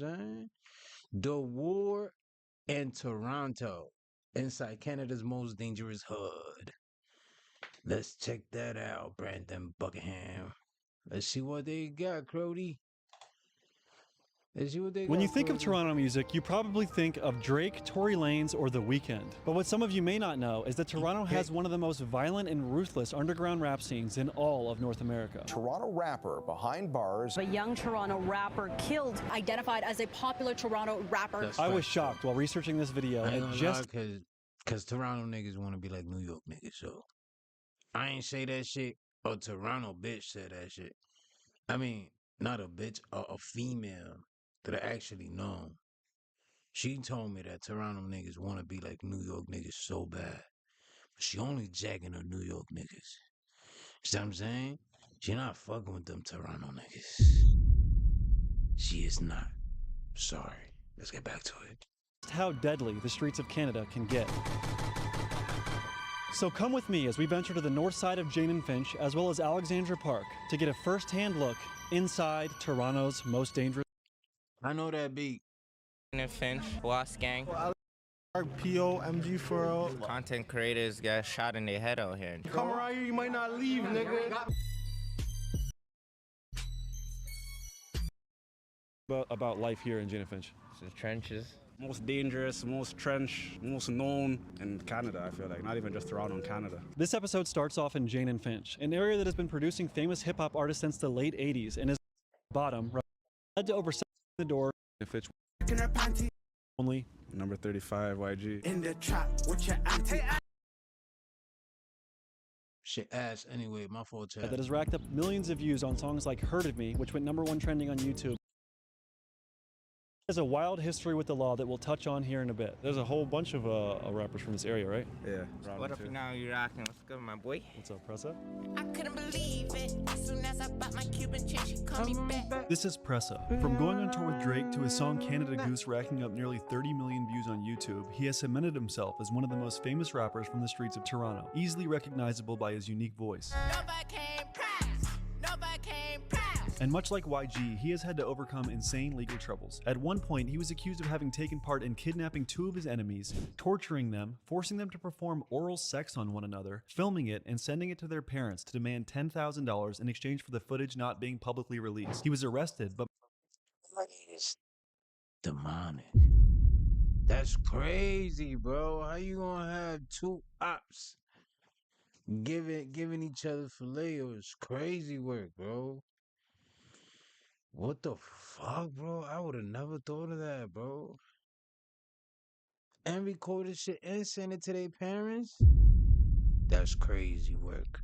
I'm saying? The war in Toronto, inside Canada's most dangerous hood. Let's check that out, Brandon Buckingham. Let's see what they got, Crody. Let's see what they got. When you think of Crody. Toronto music, you probably think of Drake, Tory Lanez, or The Weeknd. But what some of you may not know is that Toronto has one of the most violent and ruthless underground rap scenes in all of North America. Toronto rapper behind bars. A young Toronto rapper killed, identified as a popular Toronto rapper. I was shocked while researching this video and just because Toronto niggas want to be like New York niggas, so I ain't say that shit. A Toronto bitch said that shit. I mean, not a bitch, a female that I actually know. She told me that Toronto niggas want to be like New York niggas so bad. But she only jacking her New York niggas. See what I'm saying? She not fucking with them Toronto niggas. She is not. Sorry. Let's get back to it. how deadly the streets of Canada can get. So come with me as we venture to the north side of Jane and Finch, as well as Alexandra Park, to get a first-hand look inside Toronto's most dangerous. I know that beat. Jane and Finch, Lost Gang. PO, MG for Content creators got shot in their head out here. come around here, you might not leave, nigga. About life here in Jane and Finch. It's the trenches. Most dangerous, most trench, most known in Canada, I feel like. Not even just Toronto, in Canada. This episode starts off in Jane and Finch, an area that has been producing famous hip-hop artists since the late 80s and is bottom, led to over the door. Finch. Only Number 35, YG. In the trap with your auntie. Shit ass anyway, my fault, Chad. that has racked up millions of views on songs like Hurted Me, which went #1 trending on YouTube. There's a wild history with the law that we'll touch on here in a bit. There's a whole bunch of rappers from this area, right? Yeah. What up now you rocking? What's good, my boy? What's up, Pressa? I couldn't believe it. As soon as I bought my Cuban chick, she called me back. This is Pressa. From going on tour with Drake to his song Canada Goose racking up nearly 30 million views on YouTube, he has cemented himself as one of the most famous rappers from the streets of Toronto, easily recognizable by his unique voice. Novocaine press. Novocaine press. And much like YG, he has had to overcome insane legal troubles. At one point, he was accused of having taken part in kidnapping 2 of his enemies, torturing them, forcing them to perform oral sex on one another, filming it, and sending it to their parents to demand $10,000 in exchange for the footage not being publicly released. He was arrested, but It's demonic. That's crazy, bro. How you gonna have 2 ops giving each other filet? Crazy work, bro. What the fuck, bro? I would have never thought of that, bro. And recorded shit and sent it to their parents? That's crazy work.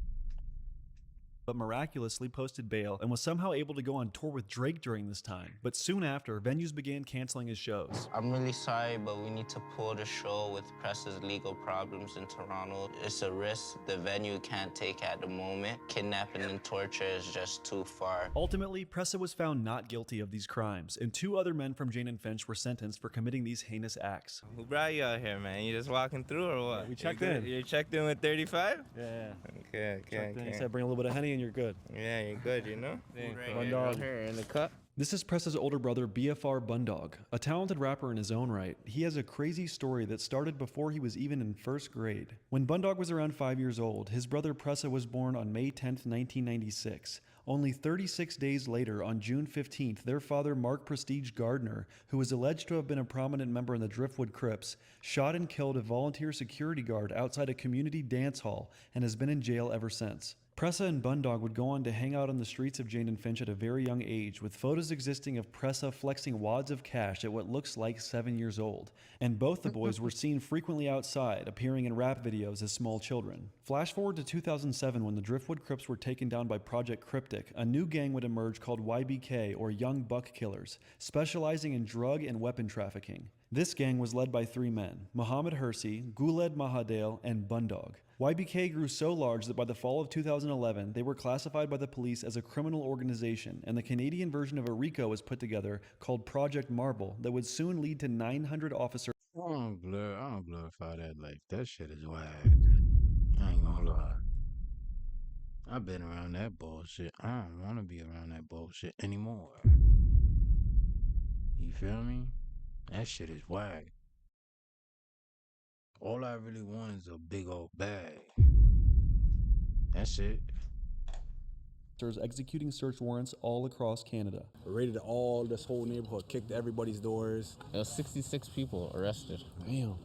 miraculously posted bail and was somehow able to go on tour with Drake during this time. But soon after, venues began canceling his shows. I'm really sorry, but we need to pull the show with Press's legal problems in Toronto. It's a risk the venue can't take at the moment. Kidnapping and torture is just too far. Ultimately, Pressa was found not guilty of these crimes, and 2 other men from Jane and Finch were sentenced for committing these heinous acts. Who brought you out here, man? You just walking through or what? We checked in. You checked in with 35? Yeah. Okay. He said bring a little bit of honey and you're good. Yeah, you're good, you know? Bundog. Here in the cup. This is Pressa's older brother, BFR Bundog, a talented rapper in his own right. He has a crazy story that started before he was even in 1st grade. When Bundog was around 5 years old, his brother Pressa was born on May 10th, 1996. Only 36 days later, on June 15th, their father, Mark Prestige Gardner, who was alleged to have been a prominent member in the Driftwood Crips, shot and killed a volunteer security guard outside a community dance hall and has been in jail ever since. Pressa and Bundog would go on to hang out on the streets of Jane and Finch at a very young age, with photos existing of Pressa flexing wads of cash at what looks like 7 years old. And both the boys were seen frequently outside, appearing in rap videos as small children. Flash forward to 2007 when the Driftwood Crips were taken down by Project Cryptic, a new gang would emerge called YBK, or Young Buck Killers, specializing in drug and weapon trafficking. This gang was led by 3 men, Mohammed Hersey, Guled Mahadale, and Bundog. YBK grew so large that by the fall of 2011, they were classified by the police as a criminal organization, and the Canadian version of a RICO was put together called Project Marble that would soon lead to 900 officers. I don't glorify that life. That shit is whack. I ain't gonna lie. I've been around that bullshit. I don't want to be around that bullshit anymore. You You feel me? That shit is whack. All I really want is a big old bag. That's it. Executing search warrants all across Canada. Raided all this whole neighborhood, kicked everybody's doors. There was 66 people arrested. Damn.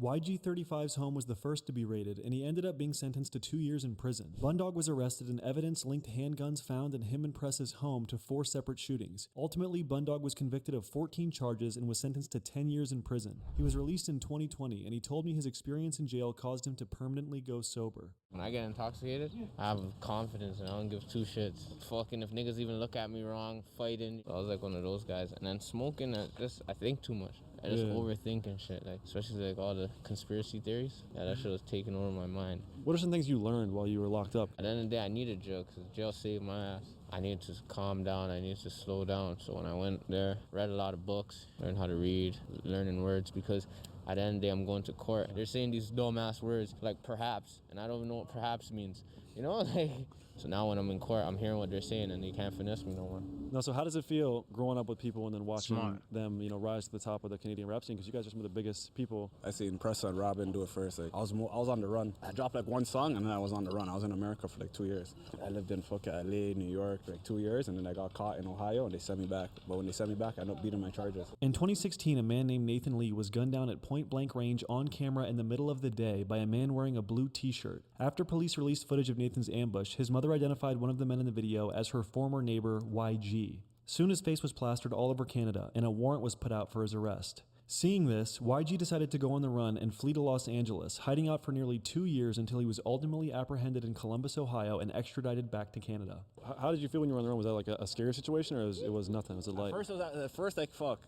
YG35's home was the first to be raided, and he ended up being sentenced to 2 years in prison. Bundog was arrested, and evidence linked handguns found in him and Press's home to 4 separate shootings. Ultimately, Bundog was convicted of 14 charges and was sentenced to 10 years in prison. He was released in 2020, and he told me his experience in jail caused him to permanently go sober. When I get intoxicated, I have confidence and I don't give 2 shits. Fucking if niggas even look at me wrong, fighting. I was like one of those guys. And then smoking, I think too much. I just overthink and shit, like especially like all the conspiracy theories. Yeah, that shit was taking over my mind. What are some things you learned while you were locked up? At the end of the day, I needed jail because jail saved my ass. I needed to calm down. I needed to slow down. So when I went there, read a lot of books, learned how to read, learning words, because at the end of the day, I'm going to court. They're saying these dumbass words like perhaps, and I don't even know what perhaps means. You know, like. So now when I'm in court, I'm hearing what they're saying, and they can't finesse me no more. Now, so how does it feel growing up with people and then watching them, rise to the top of the Canadian rap scene? Because you guys are some of the biggest people. I seen Pressa and Robin do it first. Like, I was on the run. I dropped like one song, and then I was on the run. I was in America for like 2 years. I lived in fucking LA, New York for like 2 years, and then I got caught in Ohio, and they sent me back. But when they sent me back, I ended up beating my charges. In 2016, a man named Nathan Lee was gunned down at point-blank range on camera in the middle of the day by a man wearing a blue t-shirt. After police released footage of Nathan's ambush, his mother identified one of the men in the video as her former neighbor, YG. Soon his face was plastered all over Canada, and a warrant was put out for his arrest. Seeing this, YG decided to go on the run and flee to Los Angeles, hiding out for nearly 2 years until he was ultimately apprehended in Columbus, Ohio, and extradited back to Canada. How did you feel when you were on the run? Was that like a scary situation, or it was nothing? Was it light? At first, like, fuck.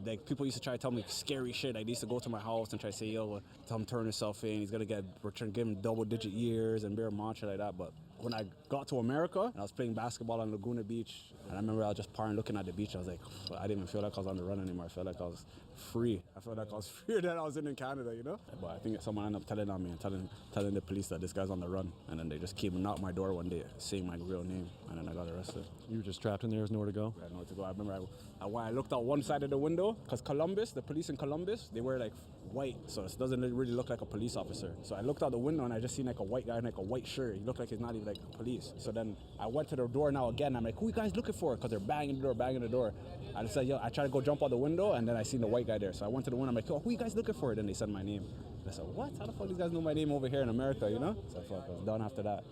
Like, people used to try to tell me scary shit. Like, they used to go to my house and try to say, yo, tell him turn himself in. He's going to give him double-digit years and bear mantra like that. But when I got to America, and I was playing basketball on Laguna Beach, and I remember I was just partying, looking at the beach. I was like, I didn't even feel like I was on the run anymore. I felt like I was free. I felt like I was freer than I was in Canada, you know? But I think someone ended up telling on me and telling the police that this guy's on the run. And then they just came and knocked my door one day, saying my real name, and then I got arrested. You were just trapped in there, there's nowhere to go? I had nowhere to go. I remember when I looked out one side of the window, because Columbus, the police in Columbus, they wear like white, so it doesn't really look like a police officer. So I looked out the window and I just seen like a white guy in like a white shirt. He looked like he's not even like police. So then I went to the door now again. I'm like, who you guys looking for? Because they're banging the door. I said, yo, I tried to go jump out the window, and then I seen the white guy there. So I went to the window. I'm like, yo, who you guys looking for? Then they said my name. And I said, what? How the fuck these guys know my name over here in America, you know? So fuck, I was done after that.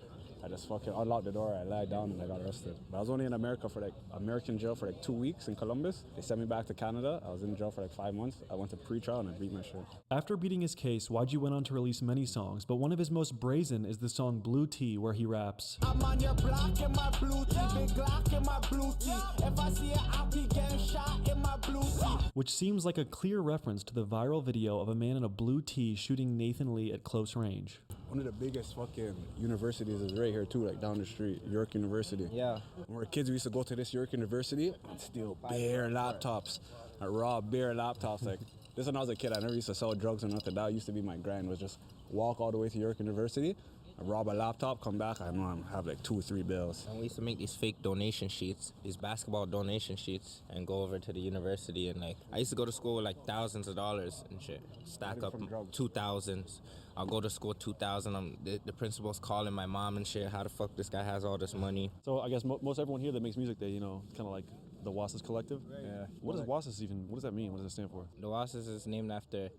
I just fucking unlocked the door, I lied down, and I got arrested. But I was only in America for American jail for 2 weeks in Columbus. They sent me back to Canada. I was in jail for 5 months. I went to pre-trial and I beat my shit. After beating his case, YG went on to release many songs, but one of his most brazen is the song Blue Tea, where he raps, I'm on your block in my blue tea, big Glock in my blue tea. If I see it, I'll be getting shot in my blue tea. Which seems like a clear reference to the viral video of a man in a blue tee shooting Nathan Lee at close range. One of the biggest fucking universities is right here too, like down the street, York University. Yeah. When we were kids, we used to go to this York University and steal bare laptops, rob bare laptops. Like, this when I was a kid, I never used to sell drugs or nothing. That used to be my grind, was just walk all the way to York University, rob a laptop, come back, I know I have 2 or 3 bills. And we used to make these fake donation sheets, these basketball donation sheets, and go over to the university. And I used to go to school with thousands of dollars and shit, stack up 2,000s. I'll go to school 2,000. The principal's calling my mom and shit. How the fuck this guy has all this money? So I guess most everyone here that makes music, they kind of like the Wassas Collective. Yeah. What does Wassas even? What does that mean? What does it stand for? The Wassas is named after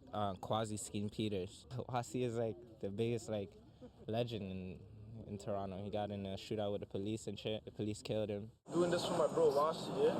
Quasi Skin Peters. Wasi is the biggest legend in Toronto. He got in a shootout with the police and shit. The police killed him. Doing this for my bro Wasi, yeah?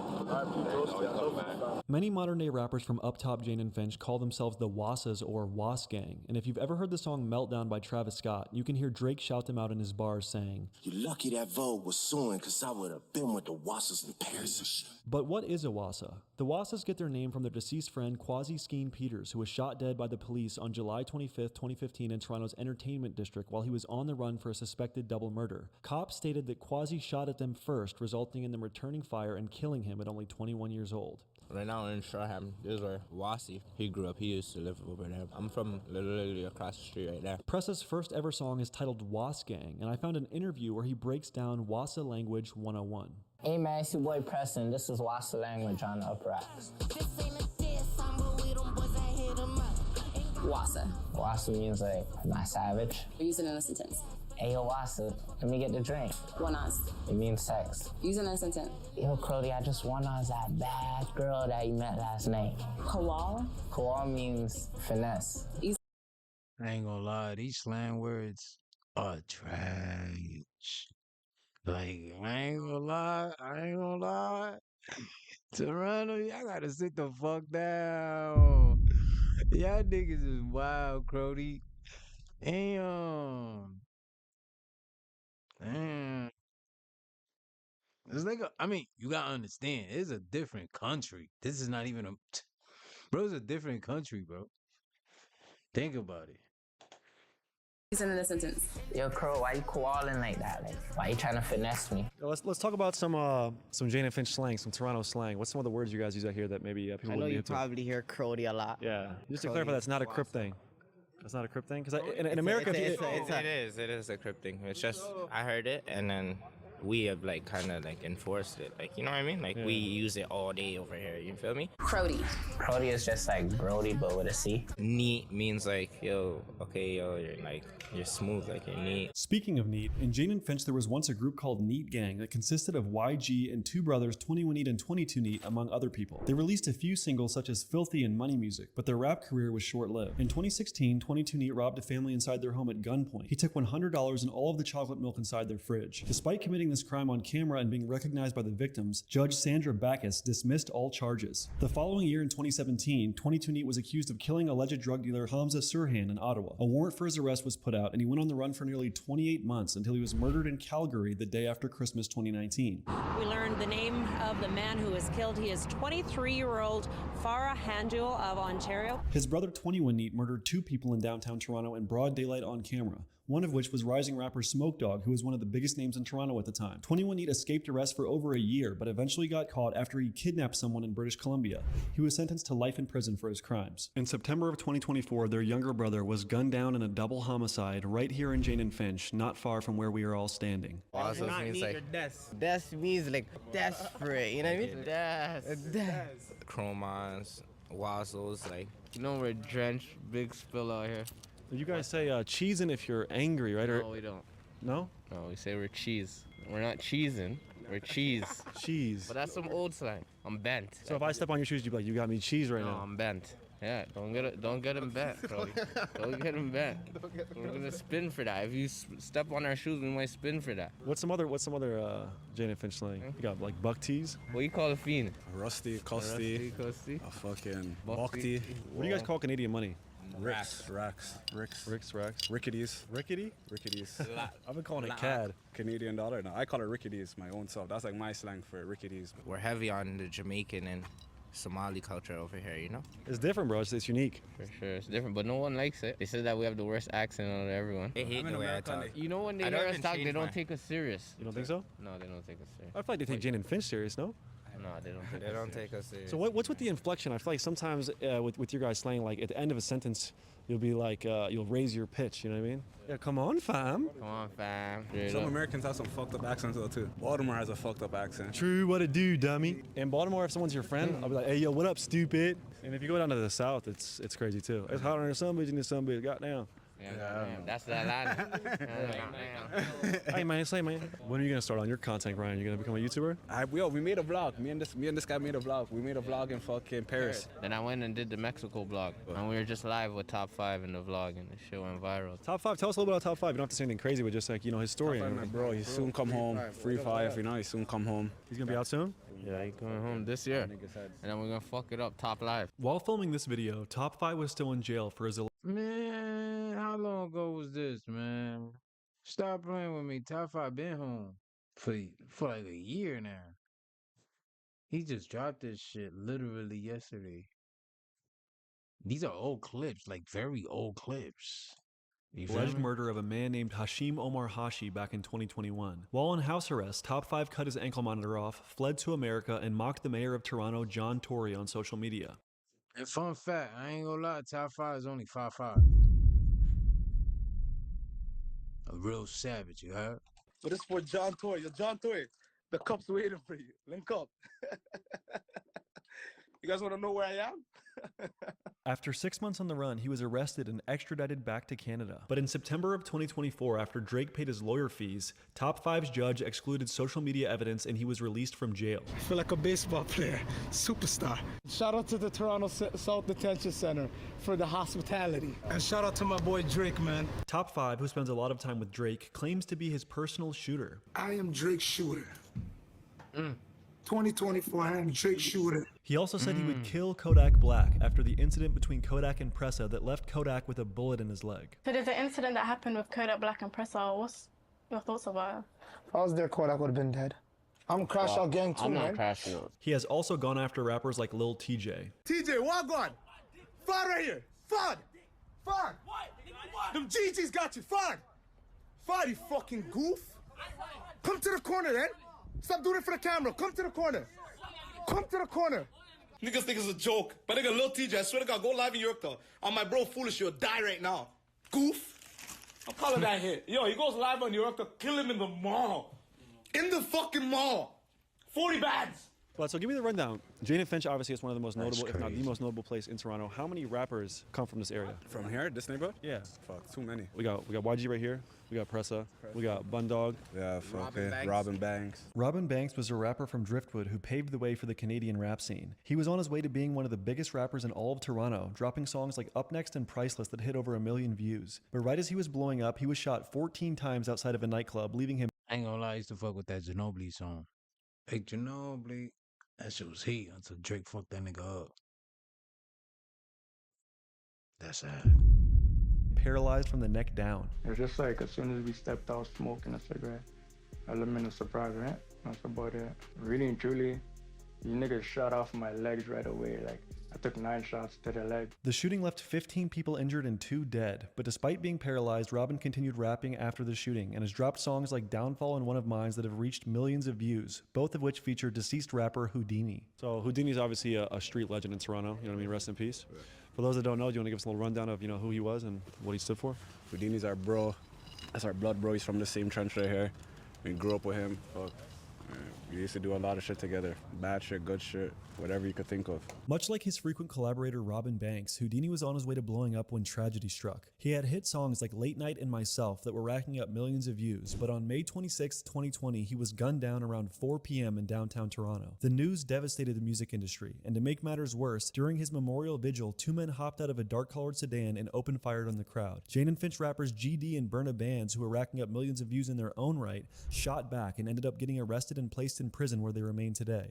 Many modern-day rappers from up top Jane and Finch call themselves the Wassas or Was Gang. And if you've ever heard the song Meltdown by Travis Scott, you can hear Drake shout them out in his bars saying, "You lucky that Vogue was suing, cause I would have been with the Wassas in Paris and shit." But what is a Wassa? The Wassas get their name from their deceased friend Quasi Skeen Peters, who was shot dead by the police on July 25th, 2015 in Toronto's entertainment district while he was on the run for a suspected double murder. Cops stated that Quasi shot at them first, resulting in them returning fire and killing him at only 21 years old. Right now in Shoreham, this is where Wasi, he grew up. He used to live over there. I'm from literally across the street right there. Pressa's first ever song is titled Was Gang, and I found an interview where he breaks down Wassa language 101. Hey man, it's your boy Preston. This is Wassa language on the Upper Racks. Wassa. Wassa means like, not savage. Use it in a sentence. Hey yo, Wassa, let me get the drink. One us. It means sex. Use it in a sentence. Yo, Crody, I just won us that bad girl that you met last night. Koala. Koala means finesse. I ain't gonna lie, these slang words are trash. Like, I ain't gonna lie. Toronto, y'all gotta sit the fuck down. Y'all niggas is wild, Crody. Damn. Damn. It's like I mean, you gotta understand, it's a different country. This is not even a bro, it's a different country, bro. Think about it. Use it in a sentence. Yo, Crow, why you koaling like that? Like, why you trying to finesse me? Let's talk about some Jane and Finch slang, some Toronto slang. What's some of the words you guys use out here that maybe people I know wouldn't be you into? probably hear Crody a lot. Yeah. Just to clarify, that's not a Crip thing. That's not a Crip thing? Because in America... It is a Crip thing. It's just, I heard it, and then we have like kind of like enforced it. Like, you know what I mean? Like, we use it all day over here. You feel me? Crody. Crody is just like Brody, but with a C. Neat means like, yo, okay, yo, you're smooth, like you're neat. Speaking of neat, in Jane and Finch there was once a group called Neat Gang that consisted of YG and two brothers, 21 Neat and 22 Neat, among other people. They released a few singles such as Filthy and Money Music, but their rap career was short-lived. In 2016, 22 Neat robbed a family inside their home at gunpoint. He took $100 and all of the chocolate milk inside their fridge. Despite committing this crime on camera and being recognized by the victims, Judge Sandra Backus dismissed all charges. The following year in 2017, 22 Neat was accused of killing alleged drug dealer Hamza Sirhan in Ottawa. A warrant for his arrest was put out and he went on the run for nearly 28 months until he was murdered in Calgary the day after Christmas 2019. We learned the name of the man who was killed. He is 23-year-old Farah Handul of Ontario. His brother 21 Neat murdered two people in downtown Toronto in broad daylight on camera, one of which was rising rapper Smoke Dogg, who was one of the biggest names in Toronto at the time. 21 Neat escaped arrest for over a year, but eventually got caught after he kidnapped someone in British Columbia. He was sentenced to life in prison for his crimes. In September of 2024, their younger brother was gunned down in a double homicide right here in Jane and Finch, not far from where we are all standing. Also means like death means like desperate, you know what I mean? Death. Chromons, wazzles, like, you know, we're drenched, big spill out here. You guys say cheesin' if you're angry, right? No, we don't. No? No, we say we're cheese. We're not cheesing. We're cheese. Cheese. But that's some old slang. I'm bent. So if I step on your shoes, you'd be like, you got me cheese right now. No, I'm bent. Yeah, don't get him bent, Crody. Don't get him bent. We're gonna spin for that. If you step on our shoes, we might spin for that. What's some other Jane and Finch slang? You got like buck tees? What do you call a fiend? Rusty, Custy, a fucking Buckty. What do you guys call Canadian money? Ricks. Ricketies. Ricketies. I've been calling it CAD. Canadian dollar. No, I call it Ricketies, my own self. That's like my slang for Ricketies. We're heavy on the Jamaican and Somali culture over here, you know? It's different, bro. It's unique. For sure, it's different, but no one likes it. They said that we have the worst accent out of everyone. They hate the way I talk. You know, when they hear us talk, they don't take us serious. You don't think so? No, they don't take us serious. I feel like they take Jane and Finch serious, no? No, they don't take us serious. So what's with the inflection? I feel like sometimes with your guys slang, like at the end of a sentence, you'll be like, you'll raise your pitch, you know what I mean? Yeah, come on, fam. Come on, fam. Some Americans have some fucked up accents though too. Baltimore has a fucked up accent. True, what it do, dummy? In Baltimore, if someone's your friend, I'll be like, hey, yo, what up, stupid? And if you go down to the South, it's crazy too. It's hotter than some bitch in this some bitch, goddamn. Yeah. That's that line. Hey man, say man. When are you gonna start on your content, Ryan? You gonna become a YouTuber? We made a vlog. Me and this guy made a vlog. We made a vlog in fucking Paris. Then I went and did the Mexico vlog, and we were just live with Top 5 in the vlog, and the show went viral. Top 5. Tell us a little bit about Top 5. You don't have to say anything crazy, but just like his story. Bro, he soon come home. Free 5, you know. He soon come home. He's gonna be out soon. Yeah, he's coming home this year, and then we're gonna fuck it up. Top Live. While filming this video, Top 5 was still in jail for his. Man, how long ago was this, man? Stop playing with me. Top 5 been home for like a year now. He just dropped this shit literally yesterday. These are old clips, like very old clips. Alleged murder of a man named Hashim Omar Hashi back in 2021. While on house arrest, Top 5 cut his ankle monitor off, fled to America, and mocked the mayor of Toronto, John Tory, on social media. And fun fact, I ain't gonna lie, Top 5 is only 5'5". A real savage, you heard? But this for John Tory. Yo, John Tory, The cup's waiting for you. Link up. You guys want to know where I am? After 6 months on the run, he was arrested and extradited back to Canada. But in September of 2024, after Drake paid his lawyer fees, Top 5's judge excluded social media evidence and he was released from jail. I feel like a baseball player, superstar. Shout out to the Toronto South Detention Center for the hospitality. And shout out to my boy Drake, man. Top 5, who spends a lot of time with Drake, claims to be his personal shooter. I am Drake's shooter. 2024, I am Drake's shooter. He also said he would kill Kodak Black after the incident between Kodak and Pressa that left Kodak with a bullet in his leg. So there's an incident that happened with Kodak Black and Pressa. What's your thoughts about it? If I was there, Kodak would have been dead. I'm Crash Out Gang too, I'm man. not crashing out. He has also gone after rappers like Lil TJ. TJ, walk on. Fod right here. Fod. Fod. Them GG's got you. Fod. Fod, you fucking goof. Come to the corner, then. Stop doing it for the camera. Come to the corner. Come to the corner. Niggas think it's a joke. But nigga, Lil TJ, I swear to God, go live in Yorktown. On my bro, Foolish, you'll die right now. Goof. I'm calling that hit. Yo, he goes live on Yorktown. Kill him in the mall. In the fucking mall. 40 bags. Well, so give me the rundown. Jane and Finch obviously is one of the most That's notable, if not the crazy. most notable place in Toronto. How many rappers come from this area? From here, this neighborhood? Yeah. Fuck, too many. We got YG right here. We got Pressa. We got Bundog. Yeah, fuck it. Robin Banks. Robin Banks was a rapper from Driftwood who paved the way for the Canadian rap scene. He was on his way to being one of the biggest rappers in all of Toronto, dropping songs like Up Next and Priceless that hit over 1 million views. But right as he was blowing up, he was shot 14 times outside of a nightclub, leaving him. I ain't gonna lie, I used to fuck with that Ginobili song. Hey, Ginobili. That shit was heat until Drake fucked that nigga up. That's sad. Paralyzed from the neck down. It's just like as soon as we stepped out smoking a cigarette, element of surprise, right? That's about it. Really and truly, these niggas shot off my legs right away. Like, I took 9 shots to the leg. The shooting left 15 people injured and 2 dead, but despite being paralyzed, Robin continued rapping after the shooting and has dropped songs like Downfall and One of Mines that have reached millions of views, both of which feature deceased rapper Houdini. So Houdini's obviously a street legend in Toronto, you know what I mean, rest in peace. Yeah. For those that don't know, do you want to give us a little rundown of, who he was and what he stood for? Houdini's our bro. That's our blood bro. He's from the same trench right here. We grew up with him. Fuck. We used to do a lot of shit together. Bad shit, good shit, whatever you could think of. Much like his frequent collaborator Robin Banks, Houdini was on his way to blowing up when tragedy struck. He had hit songs like Late Night and Myself that were racking up millions of views, but on May 26, 2020, he was gunned down around 4 p.m. in downtown Toronto. The news devastated the music industry, and to make matters worse, during his memorial vigil, 2 men hopped out of a dark-colored sedan and opened fire on the crowd. Jane and Finch rappers GD and Burna Bands, who were racking up millions of views in their own right, shot back and ended up getting arrested and placed in prison where they remain today,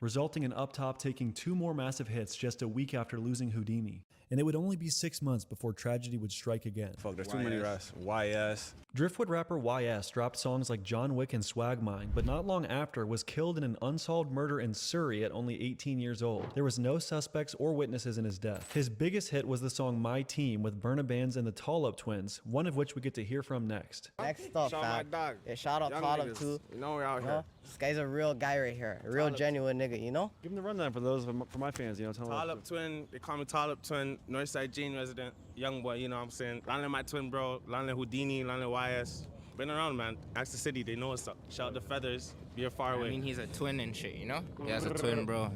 resulting in Up Top taking 2 more massive hits just a week after losing Houdini. And it would only be 6 months before tragedy would strike again. Fuck, there's too many raps. YS. Driftwood rapper YS dropped songs like John Wick and Swag Mine, but not long after was killed in an unsolved murder in Surrey at only 18 years old. There was no suspects or witnesses in his death. His biggest hit was the song My Team with Burna Bands and the Tall Up Twins, one of which we get to hear from next. Next up, Shout out my dog. Yeah, shout out Young Tall Up niggas. too. You know we're out here. This guy's a real guy right here. A real genuine nigga, you know? Give him the rundown for those, for my fans, tell them. Tall Up Twin, they call me Tall Up Twin, Northside Gene resident, young boy, you know what I'm saying? Landon my twin bro, Landon Houdini, Landon YS. Been around, man. Ask the city, they know what's up. Shout out the Feathers, you're far away. I mean, he's a twin and shit, you know? He has a twin bro.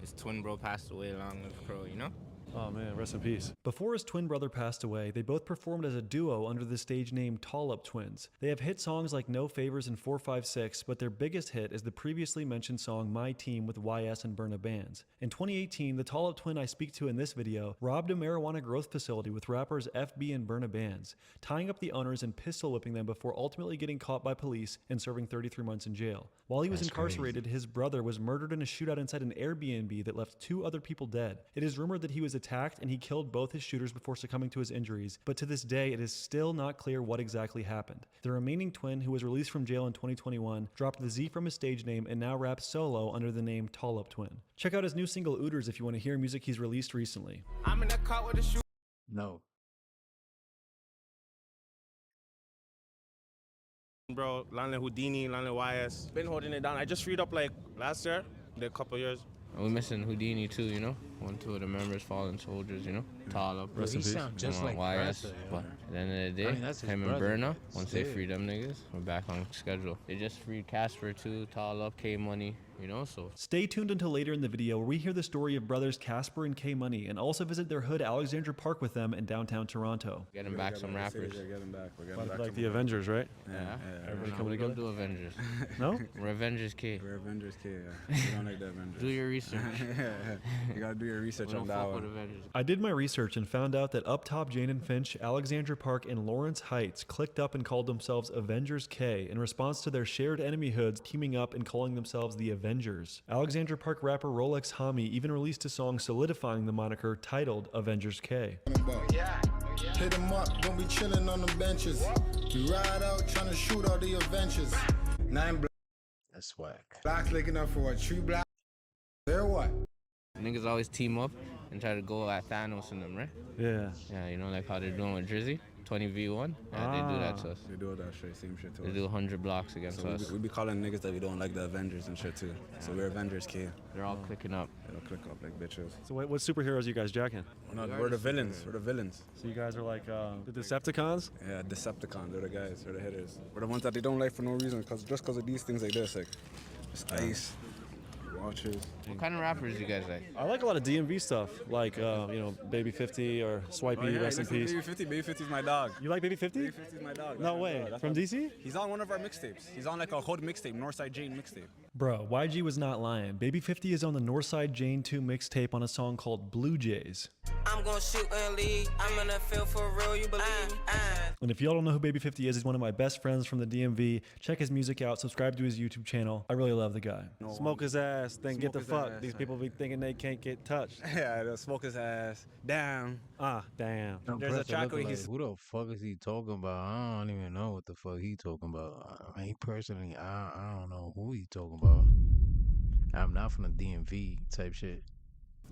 His twin bro passed away along with Crow, you know? Oh man, rest in peace. Before his twin brother passed away, they both performed as a duo under the stage name Tall Up Twins. They have hit songs like No Favors and 456, but their biggest hit is the previously mentioned song My Team with YS and Burna Bands. In 2018, the Tall Up Twin I speak to in this video robbed a marijuana growth facility with rappers FB and Burna Bands, tying up the owners and pistol whipping them before ultimately getting caught by police and serving 33 months in jail. While he was incarcerated, his brother was murdered in a shootout inside an Airbnb that left 2 other people dead. It is rumored that he was attacked and he killed both his shooters before succumbing to his injuries, but to this day it is still not clear what exactly happened. The remaining twin, who was released from jail in 2021, dropped the Z from his stage name and now raps solo under the name Tall Up Twin. Check out his new single Ooters if you want to hear music he's released recently. I'm in the car with a shoe. No. Bro, Landon Houdini, Landon YS. Been holding it down. I just freed up like last year, a couple years. And we're missing Houdini too, you know? Two of the members, fallen soldiers, you know? Tall up. He sound just like YS. Pressa, But at the end of the day, I mean, that's his him and brother, Burna, but once they still. free them niggas, we're back on schedule. They just freed Casper too, Tall up, K Money, you know? So Stay tuned until later in the video where we hear the story of brothers Casper and K Money and also visit their hood Alexandra Park with them in downtown Toronto. getting back some rappers. We're getting back. Like the Avengers, right? Yeah. Everybody No, coming we together? don't do Avengers. No? We're Avengers K. We're Avengers K, yeah. We don't like the Avengers. Do your research. You gotta do your research We don't on that fuck one. with Avengers. I did my research and found out that up top Jane and Finch, Alexandra Park, and Lawrence Heights clicked up and called themselves Avengers K in response to their shared enemy hoods teaming up and calling themselves the Avengers. Alexandra Park rapper Rolex Hami even released a song solidifying the moniker titled Avengers K. Hit 'em up, don't be chilling on the benches. We ride out trying to shoot all the Avengers. 9 That's whack. blocks looking up for what? 3 blocks? There what? Niggas always team up and try to go at Thanos and them, right? Yeah. Yeah, you know, like how they're doing with Drizzy, 20v1. Yeah, they do that to us. They do all that shit, same shit to They us. do 100 blocks against So us. we be calling niggas that we don't like the Avengers and shit too. So we're Avengers K. They're all clicking up. They don't click up like bitches. So what superheroes you guys jacking? We're the villains. We're the villains. So you guys are like the Decepticons? Yeah, Decepticons. They're the guys. They're the hitters. We're the ones that they don't like for no reason. Just because of these things like this, like just ice, watches. What kind of rappers you guys like? I like a lot of DMV stuff, like Baby 50 or Swipey, rest in peace. Baby 50. Baby 50 is my dog. You like Baby 50? Baby 50 is my dog. No way. From DC? He's on one of our mixtapes. He's on like a hood mixtape, Northside Jane mixtape. Bro, YG was not lying. Baby 50 is on the Northside Jane 2 mixtape on a song called Blue Jays. I'm gonna shoot and lead. I'm in the field for real, you believe me? And if y'all don't know who Baby 50 is, he's one of my best friends from the DMV. Check his music out, subscribe to his YouTube channel. I really love the guy. Smoke his ass, then get the fuck. These people be thinking they can't get touched. Yeah, they'll smoke his ass. Damn. Damn. There's a track where he's... Who the fuck is he talking about? I don't even know what the fuck he talking about. Me personally, I don't know who he talking about. I'm not from the DMV type shit.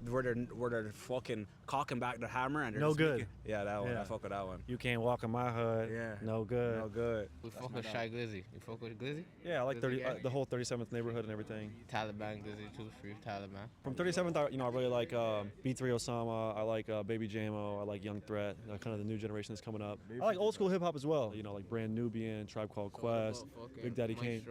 Where they're fucking cocking back the hammer and they're No just good. making- yeah, that one. Yeah. I fuck with that one. You can't walk in my hood. Yeah. No good. No good. We fuck with Shy Glizzy. You fuck with Glizzy? Yeah, I like Glizzy gang? the whole 37th neighborhood and everything. Taliban Glizzy too, free Taliban. From 37th, I really like B3 Osama. I like Baby Jamo. I like Young Threat. Kind of the new generation that's coming up. I like old school hip hop as well. You know, like Brand Nubian, Tribe Called Quest, Big Daddy Kane.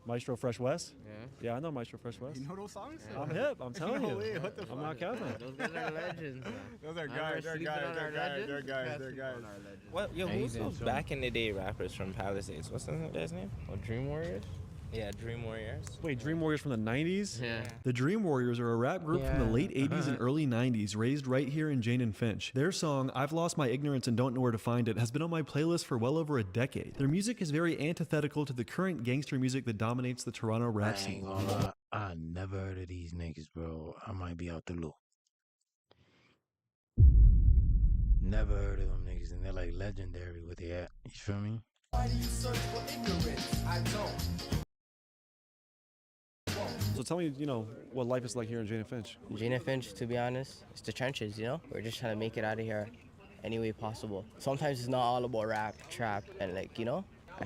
Maestro Fresh West? Yeah. Yeah, I know Maestro Fresh West. You know those songs? I'm hip, I'm telling No you. way, what the I'm fuck? not counting. Those guys are legends. Those are Never guys. They're sleeping guys. on They're our guys. legends. They're guys. Can't They're sleep guys. on our legends. What? Yo, who's those back in the day rappers from Palisades? What's that guy's name? Oh, Dream Warriors? Yeah, Dream Warriors. Wait, Dream Warriors from the 90s? Yeah. The Dream Warriors are a rap group from the Yeah. late 80s and early 90s, raised right here in Jane and Finch. Their song, I've Lost My Ignorance and Don't Know Where to Find It, has been on my playlist for well over a decade. Their music is very antithetical to the current gangster music that dominates the Toronto rap I scene. ain't gonna lie. I never heard of these niggas, bro. I might be out the loop. Never heard of them niggas, and they're like legendary with the app. You feel me? Why do you search for ignorance? I don't. So tell me, what life is like here in Jane and Finch. Jane and Finch, to be honest, it's the trenches, We're just trying to make it out of here any way possible. Sometimes it's not all about rap, trap, and I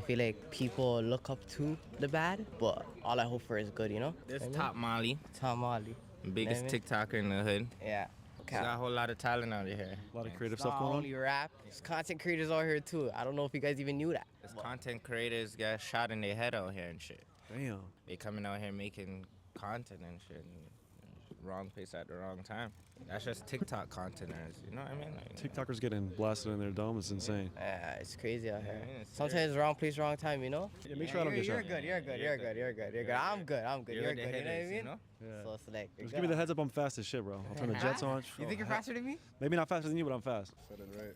feel like people look up to the bad, but all I hope for is good, There's I mean? Top Molly, Tom Molly. biggest You know what TikToker in the hood. Yeah. He's got a whole lot of talent out of here. A lot of creative It's stuff not going on. only rap, there's content creators out here too. I don't know if you guys even knew that. There's content creators got shot in their head out here and shit. Damn. They coming out here making content and shit. And wrong place at the wrong time. That's just TikTok contenters, you know what I mean? TikTokers getting blasted in their dome. It's insane. Yeah, it's crazy out here. Yeah, it's Sometimes wrong place, wrong time, Yeah, make sure I don't get You're shot. good, you're good, you're good, you're good, you're good. I'm good, You're you're the good, you know what I hitters, mean? you know? Yeah. So it's like, you're Just give me good. the heads up. I'm fast as shit, bro. I'll turn the jets on. You think you're faster than me? Maybe not faster than you, but I'm fast. Said it right.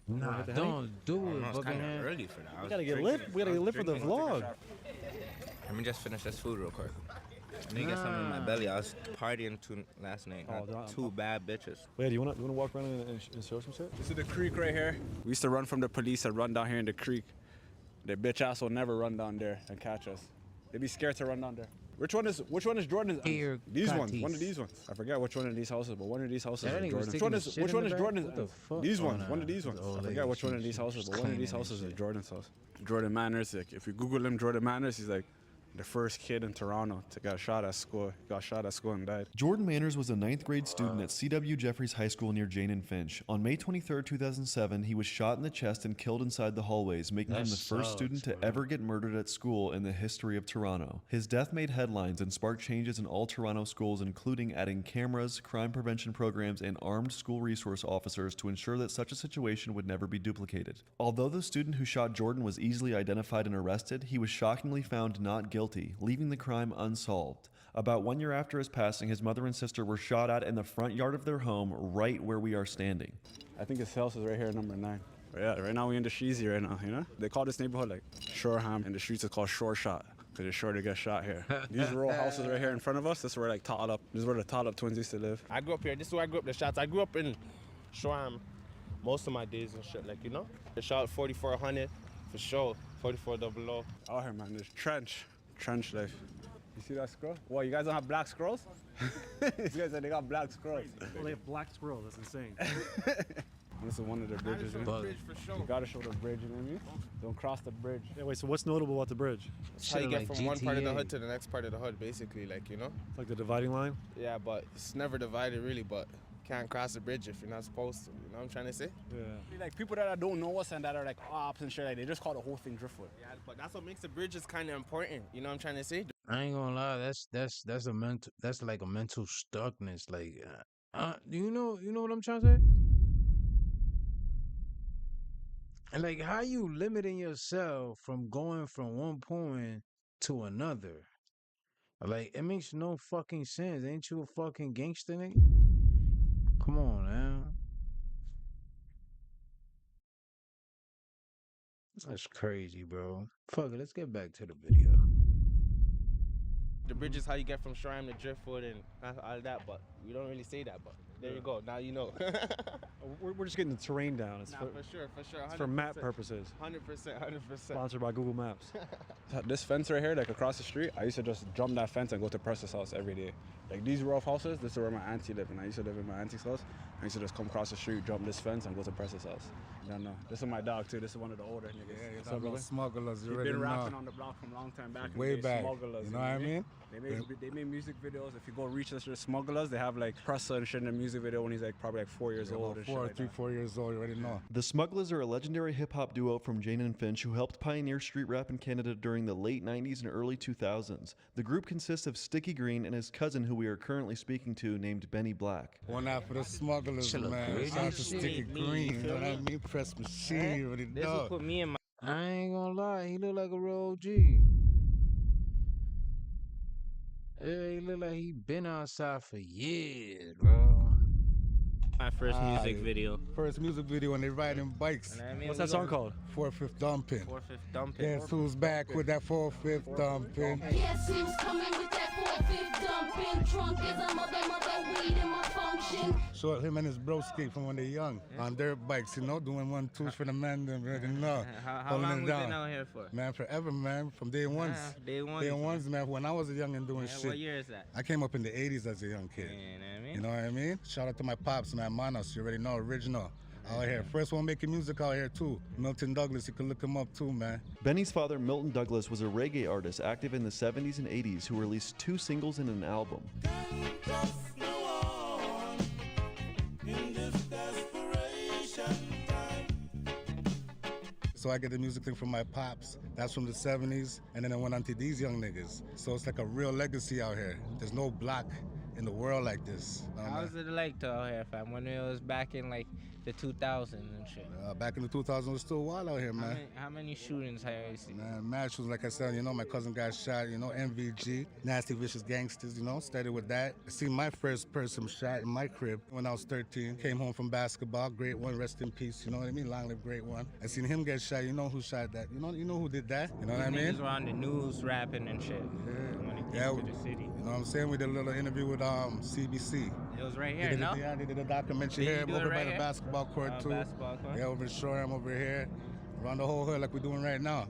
Nah, hit the don't do it, It's fucking kind of man. early for that. We gotta get lit. We gotta get lit for the vlog. Let me just finish this food real quick. Let me get something in my belly. I was partying last night. Oh, Got two bad bitches. Wait, do you wanna walk around and show some shit? This is the creek right here. We used to run from the police and run down here in the creek. Their bitch ass will never run down there and catch us. They be scared to run down there. Which one is Jordan's? Here, These ones. Katis. One of these ones. I forget which one of these houses, but one of these houses That is nigga was Jordan's. taking Which a one shit is in the back? Jordan's? What the fuck? These Oh, ones. nah. One of these ones. The old I forget lady, which one of she- these she houses, was but one of these cleaning houses and is shit. Jordan's house. Jordan Manners. Like, if you Google him, Jordan Manners, he's like the first kid in Toronto to get shot at school. Got shot at school and died. Jordan Manners was a 9th grade student at C.W. Jeffries High School near Jane and Finch. On May 23, 2007, he was shot in the chest and killed inside the hallways, making him the first student to ever get murdered at school in the history of Toronto. His death made headlines and sparked changes in all Toronto schools, including adding cameras, crime prevention programs, and armed school resource officers to ensure that such a situation would never be duplicated. Although the student who shot Jordan was easily identified and arrested, he was shockingly found not guilty, leaving the crime unsolved. About 1 year after his passing, his mother and sister were shot at in the front yard of their home, right where we are standing. I think his house is right here, number 9. But yeah, right now we in the Sheezy right now, you know? They call this neighborhood like Shoreham, and the streets are called Shore Shot, because it's sure to get shot here. These row houses right here in front of us, this is where like this is where the Tall Up twins used to live. I grew up here. This is where I grew up, the shots. I grew up in Shoreham most of my days and shit, like, you know? The shot 4400 for sure, 4400. Out here, man, there's trench life. You see that squirrel? What, you guys don't have black squirrels? These guys said they got black squirrels. Well, they have black squirrels, that's insane. This is one of the bridges. You gotta show the bridge, you know what I mean? Don't cross the bridge. Yeah, wait, so what's notable about the bridge? That's how you get from one part of the hood to the next part of the hood, basically, like, you know? It's like the dividing line? Yeah, but it's never divided, really, but can't cross the bridge if you're not supposed to, you know what I'm trying to say? Yeah. Like, people that don't know us and that are like ops and shit, like, they just call the whole thing driftwood. Yeah, but that's what makes the bridges kind of important, you know what I'm trying to say? I ain't gonna lie, that's like a mental stuckness. Like, you know what I'm trying to say? And like, how you limiting yourself from going from one point to another? Like, it makes no fucking sense. Ain't you a fucking gangster, nigga? Come on, man. That's crazy, bro. Fuck it, let's get back to the video. The bridge is how you get from Shoreham to Driftwood and all that, but we don't really say that, but there you go, now you know. We're just getting the terrain down. It's for sure. It's for map purposes. 100%. Sponsored by Google Maps. This fence right here, like across the street, I used to just jump that fence and go to Pressa's house every day. Like these rough houses, this is where my auntie lived, and I used to live in my auntie's house. I used to just come across the street, jump this fence, and go to Pressa's house. I don't know. This is my dog too. This is one of the older niggas. Yeah, you're talking about smugglers. He's been rapping on the block from a long time back. Way back. Smugglers, you know what I mean? They made music videos. If you go research the smugglers, they have like Pressa and shit in the music video when he's like probably like 4 years old. About 4 years old, you already know. The Smugglers are a legendary hip-hop duo from Jane and Finch who helped pioneer street rap in Canada during the late 90s and early 2000s. The group consists of Sticky Green and his cousin who we are currently speaking to named Benny Black. One out for the Smugglers, man. Shout out to Sticky Green, you know what I mean? Press Machine, you already know. This will put me in my... I ain't gonna lie, he look like a real OG. Yeah, he look like he been outside for years, bro. My first music video. First music video when they riding bikes. What's that song called? 4/5 Dumping. 4/5 Dumping. Guess who's back with that 4/5 Dumping? Guess who's coming with that 4/5 dumping? Drunk as a mother weed in my function. So him and his broski from when they're young on dirt bikes, you know, doing 1-2s for the man. How long we been out here for? Man, forever, man. From day ones. Day ones, man. When I was a young and doing shit. What year is that? I came up in the 80s as a young kid. You know what I mean? Shout out to my pops, man. Manos, you already know, original. Out here. First one making music out here, too. Milton Douglas, you can look him up, too, man. Benny's father, Milton Douglas, was a reggae artist active in the 70s and 80s who released 2 singles and an album. So I get the music thing from my pops. That's from the 70s. And then I went on to these young niggas. So it's like a real legacy out here. There's no block in the world like this. How was it like to out here, fam? When it was back in like the 2000s and shit? Back in the 2000s, it was still wild out here, man. How many shootings have you seen? Man, mad shootings, like I said, you know, my cousin got shot, you know, MVG, Nasty Vicious Gangsters, you know, started with that. I seen my first person shot in my crib when I was 13. Came home from basketball, Great One, rest in peace, you know what I mean? Long live Great One. I seen him get shot, you know who shot that? You know who did that? You know what I mean? Niggas were on the news rapping and shit. When it came to the city. You know what I'm saying? We did a little interview with CBC. It was right here, no? Yeah, they did a documentary here over by the basketball court, too. Yeah, over in Shoreham over here. Around the whole hood like we're doing right now.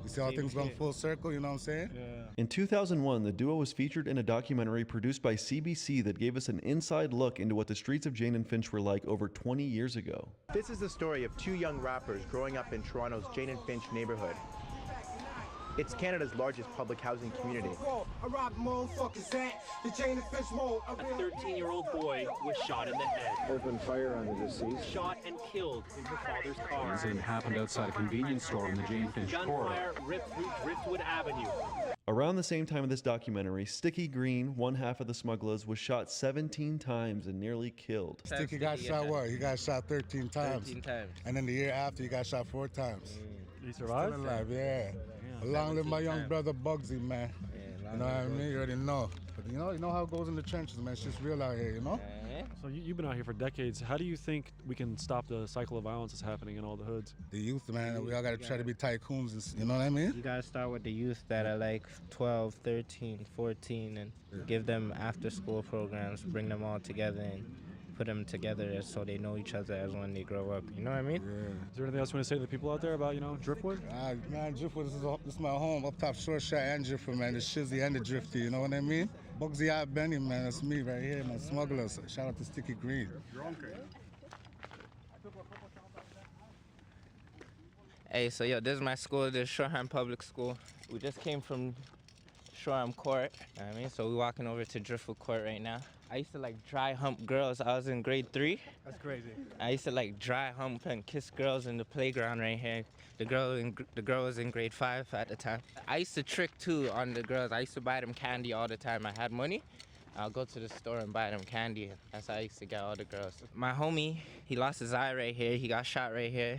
You see how things going full circle, you know what I'm saying? Yeah. In 2001, the duo was featured in a documentary produced by CBC that gave us an inside look into what the streets of Jane and Finch were like over 20 years ago. This is the story of 2 young rappers growing up in Toronto's Jane and Finch neighborhood. It's Canada's largest public housing community. A 13-year-old boy was shot in the head. Opened fire on the deceased. Shot and killed in her father's car. The incident happened outside a convenience store in the Jane Finch Gunfire ripped through Driftwood Avenue. Around the same time of this documentary, Sticky Green, one half of the smugglers, was shot 17 times and nearly killed. Sticky got shot what? He got shot 13 times. 13 times. And then the year after, he got shot 4 times. He survived? Still alive, yeah. Long live my young brother Bugsy, man. You know what I mean? You already know. But you know how it goes in the trenches, man. It's just real out here, you know? So you've been out here for decades. How do you think we can stop the cycle of violence that's happening in all the hoods? The youth, man, we all got to try to be tycoons, and, you know what I mean? You got to start with the youth that are like 12, 13, 14 and give them after-school programs, bring them all together and put them together so they know each other as when they grow up. You know what I mean? Yeah. Is there anything else you want to say to the people out there about, Driftwood? Man, Driftwood, this is my home. Up top, Short Shot and Driftwood, man. The Shizzy and the Drifty, you know what I mean? Bugsy out Benny, man. That's me right here, man. Smugglers. Shout out to Sticky Green. Hey, so this is my school, this is Shoreham Public School. We just came from Shoreham Court, you know what I mean? So we're walking over to Driftwood Court right now. I used to dry hump girls. I was in grade 3. That's crazy. I used to dry hump and kiss girls in the playground right here. The girl was in grade 5 at the time. I used to trick too on the girls. I used to buy them candy all the time. I had money. I'll go to the store and buy them candy. That's how I used to get all the girls. My homie, he lost his eye right here. He got shot right here.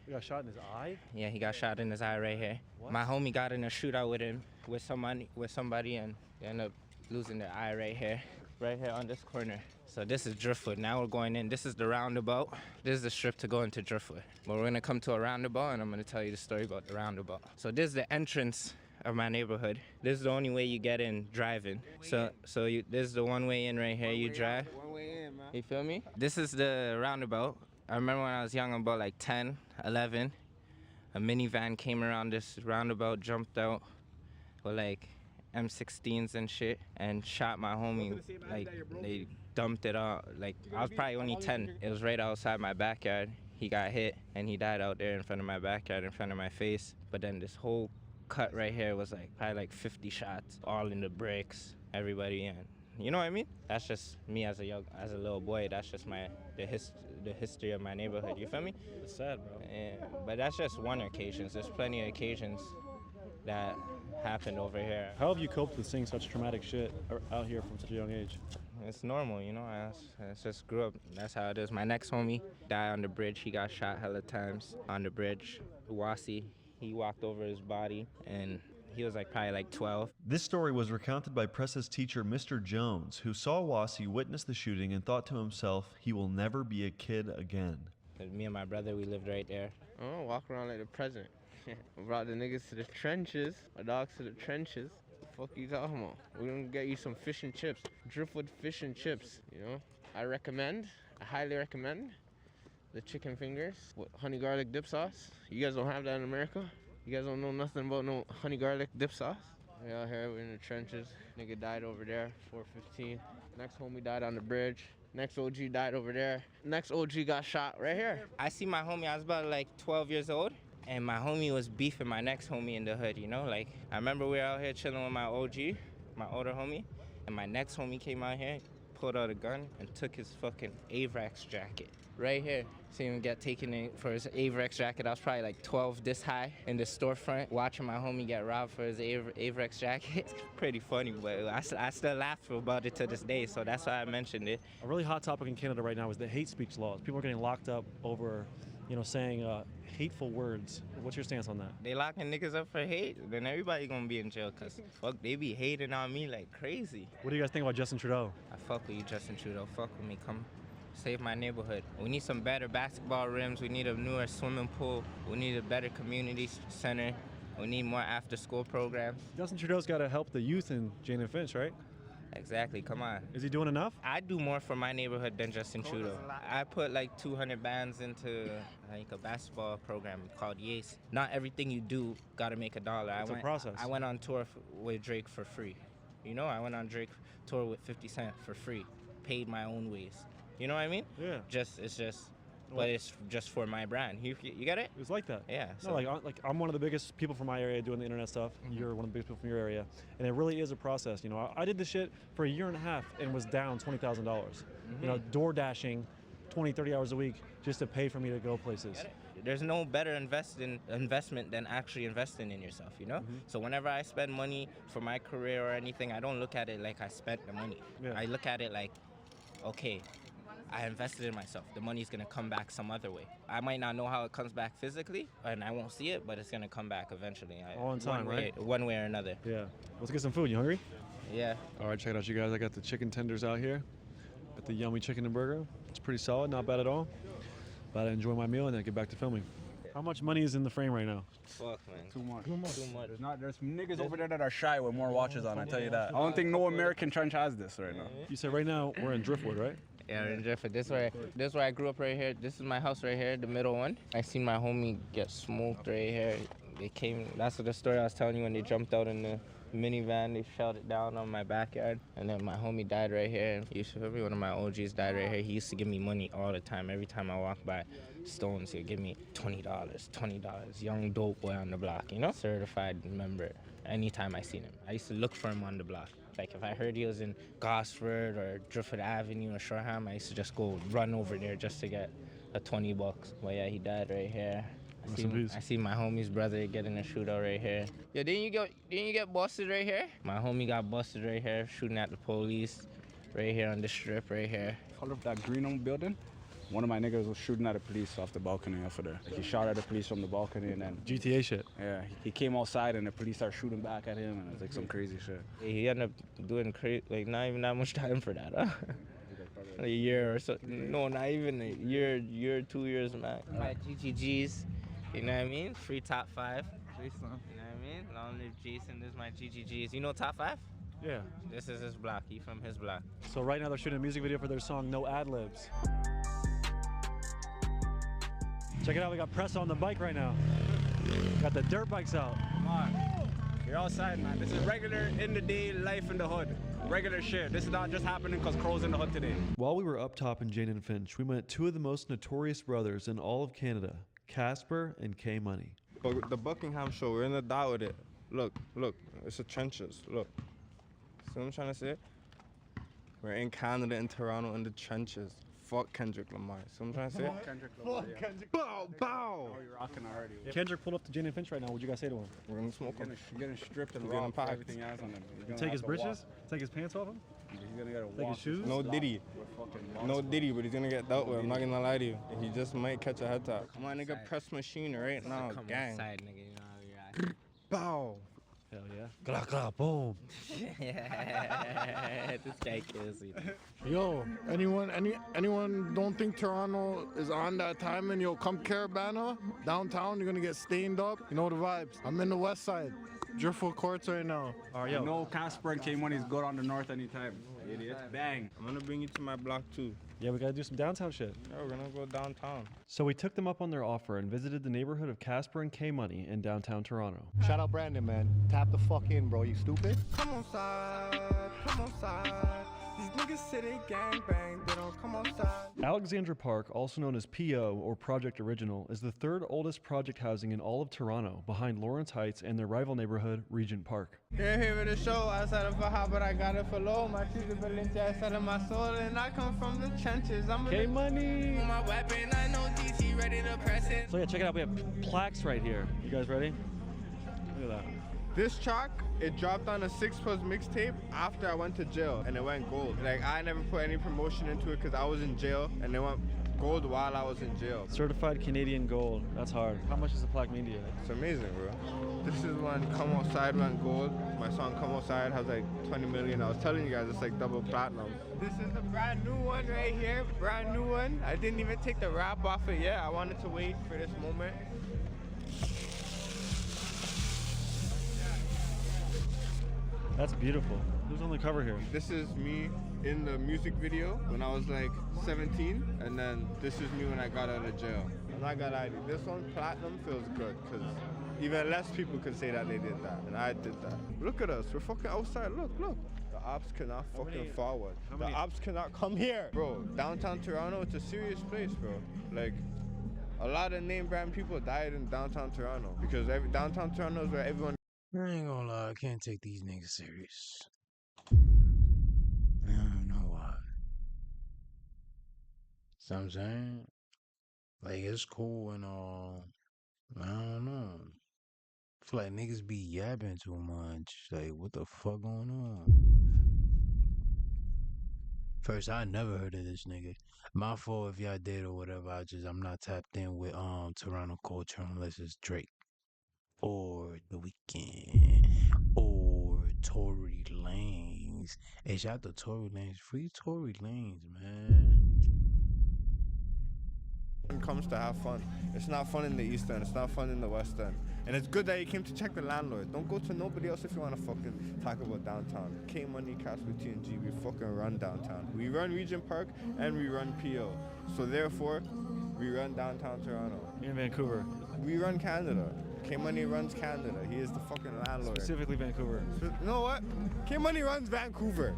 He got shot in his eye? Yeah, he got shot in his eye right here. What? My homie got in a shootout with somebody, and they ended up losing their eye right here on this corner. So this is Driftwood. Now we're going in. This is the roundabout. This is the strip to go into Driftwood. But we're gonna come to a roundabout, and I'm gonna tell you the story about the roundabout. So this is the entrance of my neighborhood. This is the only way you get in driving. This is the one way in right here. You drive. One way in, man. You feel me? This is the roundabout. I remember when I was young, about 10, 11, a minivan came around this roundabout, jumped out with M16s and shit, and shot my homie. They dumped it out. I was probably only 10. It was right outside my backyard. He got hit, and he died out there in front of my backyard, in front of my face. But then this whole cut right here was probably 50 shots, all in the bricks, everybody in. You know what I mean? That's just me as a little boy. That's just the history of my neighborhood. You feel me? It's sad, bro. Yeah, but that's just one occasion. There's plenty of occasions that happened over here. How have you coped with seeing such traumatic shit out here from such a young age? It's normal, I just grew up. That's how it is. My next homie died on the bridge. He got shot hella times on the bridge. Wasi, he walked over his body, and he was probably 12. This story was recounted by Pressa's teacher, Mr. Jones, who saw Wasi witness the shooting and thought to himself, he will never be a kid again. Me and my brother, we lived right there. Oh, walk around like the president. Brought the niggas to the trenches, my dogs to the trenches. What the fuck you talking about? We're gonna get you some fish and chips. Driftwood fish and chips, I highly recommend the chicken fingers with honey garlic dip sauce. You guys don't have that in America? You guys don't know nothing about no honey garlic dip sauce? We out here, we're in the trenches. Nigga died over there, 415. Next homie died on the bridge. Next OG died over there. Next OG got shot right here. I see my homie, I was about 12 years old. And my homie was beefing my next homie in the hood, I remember we were out here chilling with my OG, my older homie, and my next homie came out here, pulled out a gun, and took his fucking Avrex jacket. Right here. Seen him get taken in for his Avrex jacket. I was probably 12 this high in the storefront, watching my homie get robbed for his Avrex jacket. It's pretty funny, but I still laugh about it to this day, so that's why I mentioned it. A really hot topic in Canada right now is the hate speech laws. People are getting locked up over, saying hateful words. What's your stance on that? They locking niggas up for hate, then everybody gonna be in jail, cause fuck, they be hating on me like crazy. What do you guys think about Justin Trudeau? I fuck with you, Justin Trudeau. Fuck with me, come save my neighborhood. We need some better basketball rims. We need a newer swimming pool. We need a better community center. We need more after-school programs. Justin Trudeau's got to help the youth in Jane and Finch, right? Exactly, come on. Is he doing enough? I do more for my neighborhood than Justin Trudeau. I put 200 bands into a basketball program called Yace. Not everything you do gotta make $1. It's a process. I went on tour with Drake for free. I went on Drake tour with 50 Cent for free. Paid my own ways. You know what I mean? Yeah. It's just but it's just for my brand. You get it? It was like that. Yeah. No, like I'm one of the biggest people from my area doing the internet stuff. You're one of the biggest people from your area, and it really is a process. You know, I did this shit for a year and a half and was down $20,000. You know, door dashing 20, 30 hours a week just to pay for me to go places. There's no better investment than actually investing in yourself, you know? So whenever I spend money for my career or anything, I don't look at it like I spent the money. I look at it like, okay, I invested in myself. The money's gonna come back some other way. I might not know how it comes back physically, and I won't see it, but it's gonna come back eventually. All in time, right? One way or another. Yeah. Let's get some food. You hungry? Yeah. All right, check it out, you guys. I got the chicken tenders out here. Got the yummy chicken and burger. It's pretty solid, not bad at all. About to enjoy my meal and then get back to filming. How much money is in the frame right now? Fuck, man. Too much. Too much. There's niggas over there that are shy with more watches on, I tell you that. I don't think no American trench has this right now. You said right now we're in Driftwood, right? Yeah, we're in Driftwood. This is where I grew up right here. This is my house right here, the middle one. I seen my homie get smoked right here. They came, that's what the story I was telling you when they jumped out in the minivan, they shot it down on my backyard, and then my homie died right here. One of my OGs died right here. He used to give me money all the time. Every time I walk by Stones, he'd give me $20. Young dope boy on the block, you know? Certified member. Anytime I seen him, I used to look for him on the block. Like if I heard he was in Gosford or Driftwood Avenue or Shoreham, I used to just go run over there just to get a $20. But yeah, he died right here. I see my homie's brother getting a shootout right here. Yeah, didn't you get busted right here? My homie got busted right here, shooting at the police, right here on the strip right here. Color of that green building. One of my niggas was shooting at the police off the balcony off of there. Like he shot at the police from the balcony and then GTA shit. Yeah, he came outside and the police started shooting back at him and it was like some crazy shit. He ended up doing like not even that much time for that, huh? A year or so. No, not even a year, 2 years max. My GGGs. You know what I mean? Free top 5. You know what I mean? Long live Jason. This is my GGGs. You know top 5? Yeah. This is his block. He from his block. So right now they're shooting a music video for their song No Ad Libs. Check it out. We got Press on the bike right now. Got the dirt bikes out. Come on. You're outside, man. This is regular in the day life in the hood. Regular shit. This is not just happening because Crow's in the hood today. While we were up top in Jane and Finch, we met two of the most notorious brothers in all of Canada, Casper and K Money. But the Buckingham show, we're in the dot with it. Look, it's the trenches. Look. See what I'm trying to say? We're in Canada, in Toronto, in the trenches. Fuck Kendrick Lamar. See what I'm trying to say? Kendrick Lamar. Fuck Kendrick. Bow, bow. Oh, you're rocking already. Kendrick pulled up to Jane and Finch right now. What'd you guys say to him? We're gonna smoke him. You're getting stripped and We're getting robbed for everything he has on him. Take his britches? Take his pants off him? He's gonna Take his shoes? No Diddy. No Diddy, but he's gonna get dealt with. I'm not gonna lie to you. He just might catch a head tap. Come on, nigga, press machine right now, gang. Outside, nigga, you know how we are. Bow. Hell yeah. Glop, glop, boom. This guy kills me. Yo, anyone don't think Toronto is on that time and you'll come Carabana downtown, you're gonna get stained up. You know the vibes. I'm in the west side. Driftwood Courts right now. All right, yo. No Casper and K Money's good on the north anytime. Idiot. Bang. I'm gonna bring you to my block too. Yeah, we gotta do some downtown shit. Yeah, we're gonna go downtown. So we took them up on their offer and visited the neighborhood of Casper and K Money in downtown Toronto. Shout out Brandon, man. Tap the fuck in, bro. You stupid? Come on side, come on side. These niggas say they gang bang, they don't come on side. Alexandra Park, also known as PO or Project Original, is the third oldest project housing in all of Toronto, behind Lawrence Heights and their rival neighborhood, Regent Park. You're here with the show, I said it for high, but I got it for low. My cheese is Valencia, I said in my soul, and I come from the trenches. I'm K Money! My weapon, I know DT ready to press it. So yeah, check it out. We have plaques right here. You guys ready? Look at that. This track, it dropped on a 6+ mixtape after I went to jail, and it went gold. Like, I never put any promotion into it because I was in jail, and it went gold while I was in jail. Certified Canadian gold. That's hard. How much does a plaque mean to you? It's amazing, bro. This is when Come Outside went gold. My song Come Outside has like 20 million. I was telling you guys, it's like double platinum. This is the brand new one right here, brand new one. I didn't even take the wrap off it yet. I wanted to wait for this moment. That's beautiful. Who's on the cover here? This is me in the music video when I was like 17, and then this is me when I got out of jail. I'm not gonna lie to you, this one, platinum, feels good, because even less people can say that they did that, and I did that. Look at us, we're fucking outside, look. The ops cannot fucking forward. The ops cannot come here. Bro, downtown Toronto, it's a serious place, bro. Like, a lot of name brand people died in downtown Toronto because downtown Toronto is where everyone. I ain't gonna lie, I can't take these niggas serious. I don't know why. See what I'm saying? Like, it's cool and all. I don't know. I feel like niggas be yapping too much. Like, what the fuck going on? First, I never heard of this nigga. My fault if y'all did or whatever. I'm not tapped in with Toronto culture unless it's Drake or The Weeknd or Tory Lanez. Hey, shout out to Tory Lanez. Free Tory Lanez, man. Comes to have fun. It's not fun in the East End. It's not fun in the West End. And it's good that you came to check the landlord. Don't go to nobody else if you want to fucking talk about downtown. K-Money, Casper, TNG, we fucking run downtown. We run Regent Park and we run PO. So therefore, we run downtown Toronto. In Vancouver. We run Canada. K-Money runs Canada. He is the fucking landlord. Specifically Vancouver. You know what? K-Money runs Vancouver.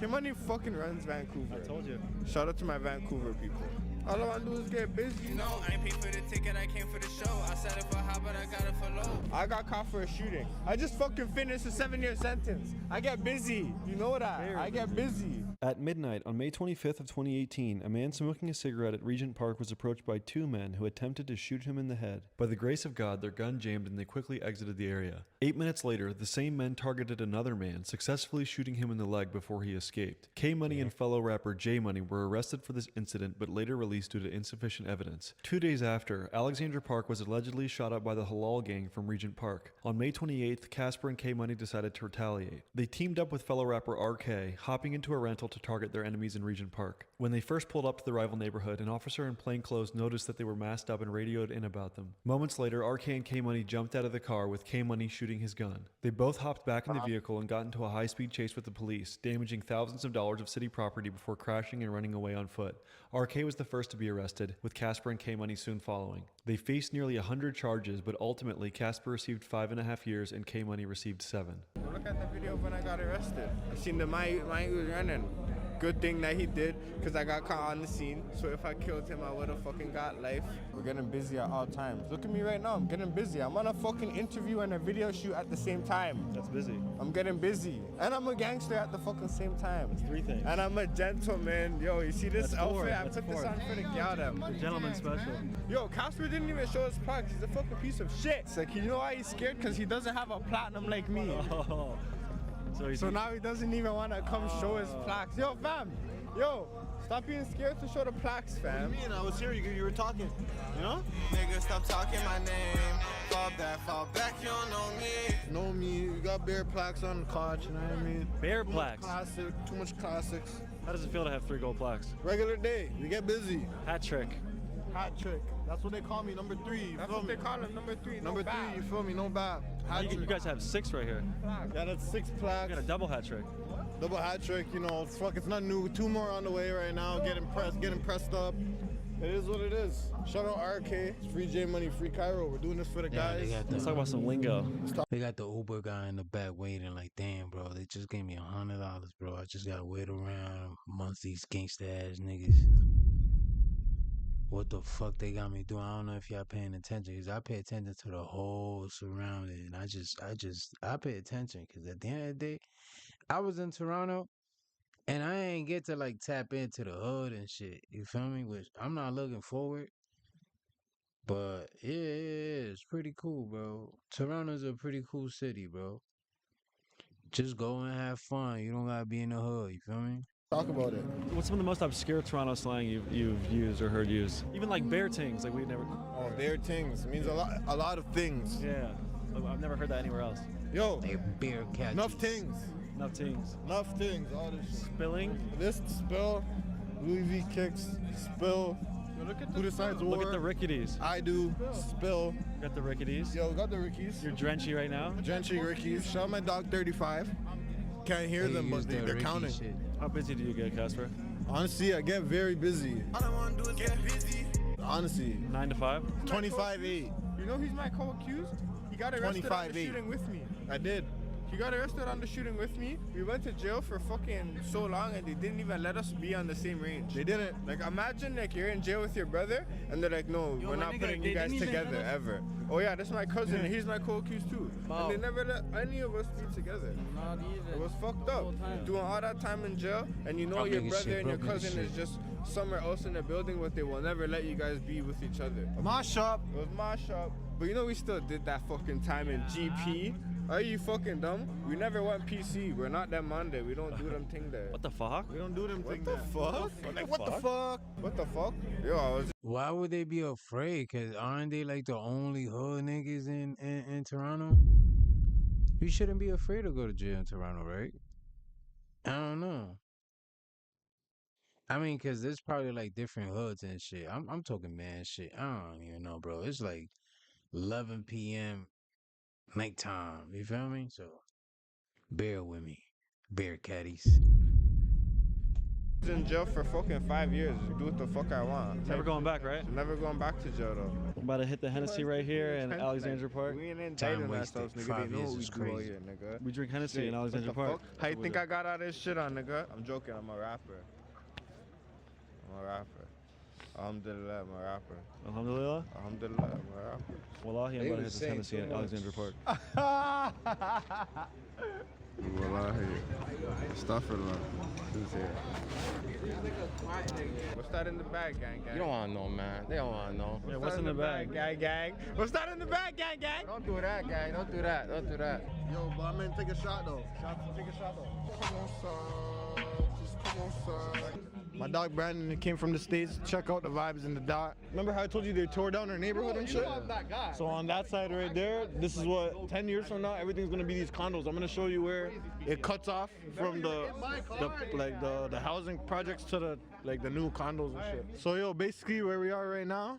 K-Money fucking runs Vancouver. I told you. Shout out to my Vancouver people. All I want to do is get busy. No, I ain't paid for the ticket, I came for the show. I said it for high, but I got it for low. I got caught for a shooting. I just fucking finished a 7-year sentence. I get busy. You know that. I get busy. At midnight on May 25th of 2018, a man smoking a cigarette at Regent Park was approached by two men who attempted to shoot him in the head. By the grace of God, their gun jammed and they quickly exited the area. 8 minutes later, the same men targeted another man, successfully shooting him in the leg before he escaped. K-Money and fellow rapper J-Money were arrested for this incident but later released due to insufficient evidence. 2 days after, Alexandra Park was allegedly shot up by the Halal gang from Regent Park. On May 28th, Casper and K-Money decided to retaliate. They teamed up with fellow rapper RK, hopping into a rental to target their enemies in Regent Park. When they first pulled up to the rival neighborhood, an officer in plainclothes noticed that they were masked up and radioed in about them. Moments later, RK and K-Money jumped out of the car with K-Money shooting his gun. They both hopped back in the vehicle and got into a high-speed chase with the police, damaging thousands of dollars of city property before crashing and running away on foot. RK was the first to be arrested, with Casper and K-Money soon following. They faced nearly 100 charges, but ultimately Casper received 5.5 years and K-Money received 7. Look at the video when I got arrested. I seen the man was running. Good thing that he did, because I got caught on the scene. So if I killed him, I would have fucking got life. We're getting busy at all times. Look at me right now, I'm getting busy. I'm on a fucking interview and a video shoot at the same time. That's busy. I'm getting busy. And I'm a gangster at the fucking same time. That's 3 things. And I'm a gentleman. Yo, you see this outfit? I put this on for the gal them. The gentleman special. Yo, Casper didn't even show his plaques. He's a fucking piece of shit. It's like, you know why he's scared? Because he doesn't have a platinum like me. Oh. So now he doesn't even want to come show his plaques. Yo, fam. Yo, stop being scared to show the plaques, fam. What do you mean? I was here. You were talking. You know? Nigga, stop talking my name. Fall back, you don't know me. Know me, we got bear plaques on the couch, you know what I mean? Bear plaques? Too much classics. How does it feel to have 3 gold plaques? Regular day, we get busy. Hat trick. Hat trick. That's what they call me, number 3. That's what they call him, number 3. Number 3, you feel me? No bad. You guys have 6 right here. Yeah, that's 6 plaques. You got a double hat trick. Double hat trick, you know, it's not new. 2 more on the way right now, getting pressed up. It is what it is. Shout out RK, it's free J Money, free Cairo. We're doing this for the guys. Let's talk about some lingo. They got the Uber guy in the back waiting like, damn, bro, they just gave me $100, bro. I just gotta wait around amongst these gangsta ass niggas. What the fuck they got me doing? I don't know if y'all paying attention, because I pay attention to the whole surrounding. I pay attention, because at the end of the day, I was in Toronto, and I ain't get to like tap into the hood and shit. You feel me? Which I'm not looking forward. But yeah, it's pretty cool, bro. Toronto's a pretty cool city, bro. Just go and have fun. You don't gotta be in the hood. You feel me? Talk about it. What's some of the most obscure Toronto slang you've used or heard used? Even like bear tings, like we never. Oh, bear tings means a lot of things. Yeah, I've never heard that anywhere else. Yo, they bear catches. Enough things. Enough things. Enough things. All this spilling. This spill. Louis V kicks. Spill. Who decides war? Look at the ricketies. I do. Spill. Got the ricketies. Yo, got the rickies. You're drenchy right now. Drenchy rickies. Shout out my dog 35. Can't hear them, but they're counting. Shit. How busy do you get, Casper? Honestly, I get very busy. All I want to do is get busy. Honestly. 9 to 5? 25-8. You know he's my co-accused? He got arrested after shooting with me. I did. He got arrested on the shooting with me. We went to jail for fucking so long and they didn't even let us be on the same range. They didn't. Like, imagine like you're in jail with your brother and they're like, no, we're not putting you guys together ever. Oh yeah, this is my cousin and he's my co-accused too. And they never let any of us be together. Not even. It was fucked up. Doing all that time in jail and you know your brother and your cousin is just somewhere else in the building, but they will never let you guys be with each other. My shop. It was my shop. But you know we still did that fucking time in GP. Are you fucking dumb? We never went PC. We're not them Monday. We don't do them thing there. What the fuck? We don't do them thing there. What the fuck? What the fuck? Yo, I was. Why would they be afraid? Cause aren't they like the only hood niggas in Toronto? You shouldn't be afraid to go to jail in Toronto, right? I don't know. I mean, cause there's probably like different hoods and shit. I'm talking man shit. I don't even know, bro. It's like 11 p.m. nighttime. You feel me? So bear with me, bear caddies. I was in jail for fucking 5 years. Do what the fuck I want. Never going back, right? Never going back to jail though. I'm about to hit the Hennessy right here in Alexandria Park. We ain't Time indicting wasted. ourselves, nigga. 5 They know years what we is do all crazy. here, nigga. We drink Hennessy in What Alexandria the Park. fuck? How you think I got all this shit on, nigga? I'm joking. I'm a rapper. I'm a rapper. Alhamdulillah, I'm a rapper. Alhamdulillah? Alhamdulillah, I'm a rapper. Wallahi, I'm about to hit this Hennessy in Alexandria Park. Wallahi. Astaghfirullah. Who's here? What's that in the bag, gang, gang? You don't want to know, man. They don't want to know. Yeah, what's in the bag? gang, gang? What's that in the bag, gang, gang? Don't do that, gang. Don't do that. Don't do that. Yo, but I'm gonna take a shot though. Take a shot though. Come on, son. Just come on, son. My dog Brandon came from the States. Check out the vibes in the dot. Remember how I told you they tore down our neighborhood and shit? So on that side right there, this is what 10 years from now, everything's gonna be these condos. I'm gonna show you where it cuts off from the housing projects to the new condos and shit. So yo, basically where we are right now.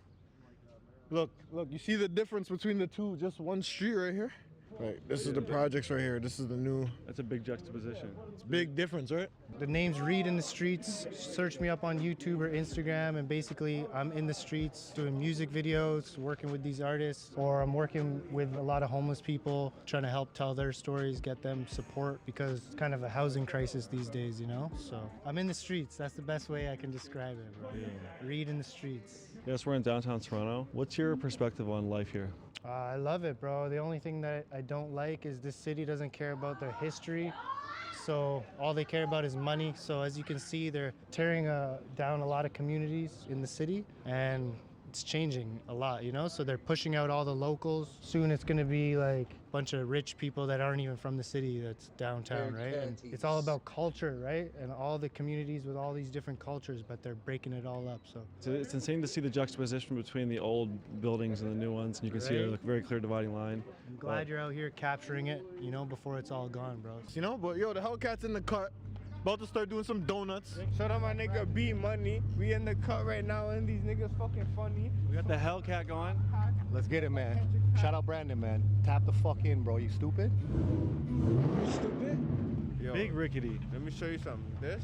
Look, you see the difference between the two? Just one street right here. Right, this is the projects right here. This is the new. That's a big juxtaposition. It's a big difference, right? The name's Read in the Streets. Search me up on YouTube or Instagram, and basically I'm in the streets doing music videos, working with these artists, or I'm working with a lot of homeless people, trying to help tell their stories, get them support, because it's kind of a housing crisis these days, you know? So I'm in the streets. That's the best way I can describe it, bro. Yeah. Read in the streets. Yes, we're in downtown Toronto. What's your perspective on life here? I love it, bro. The only thing that I don't like is this city doesn't care about their history. So all they care about is money. So as you can see, they're tearing down a lot of communities in the city, and it's changing a lot, you know? So they're pushing out all the locals. Soon it's gonna be like a bunch of rich people that aren't even from the city that's downtown, right? And it's all about culture, right? And all the communities with all these different cultures, but they're breaking it all up, so. It's insane to see the juxtaposition between the old buildings and the new ones, and you can see a very clear dividing line. I'm glad you're out here capturing it, you know, before it's all gone, bro. You know, but yo, the Hellcat's in the cut. About to start doing some donuts. Shout out my nigga B Money. We in the cut right now, and these niggas fucking funny. We got the Hellcat going. Let's get it, man. Shout out Brandon, man. Tap the fuck in, bro. You stupid? Stupid? Yo, Big rickety. let me show you something. This,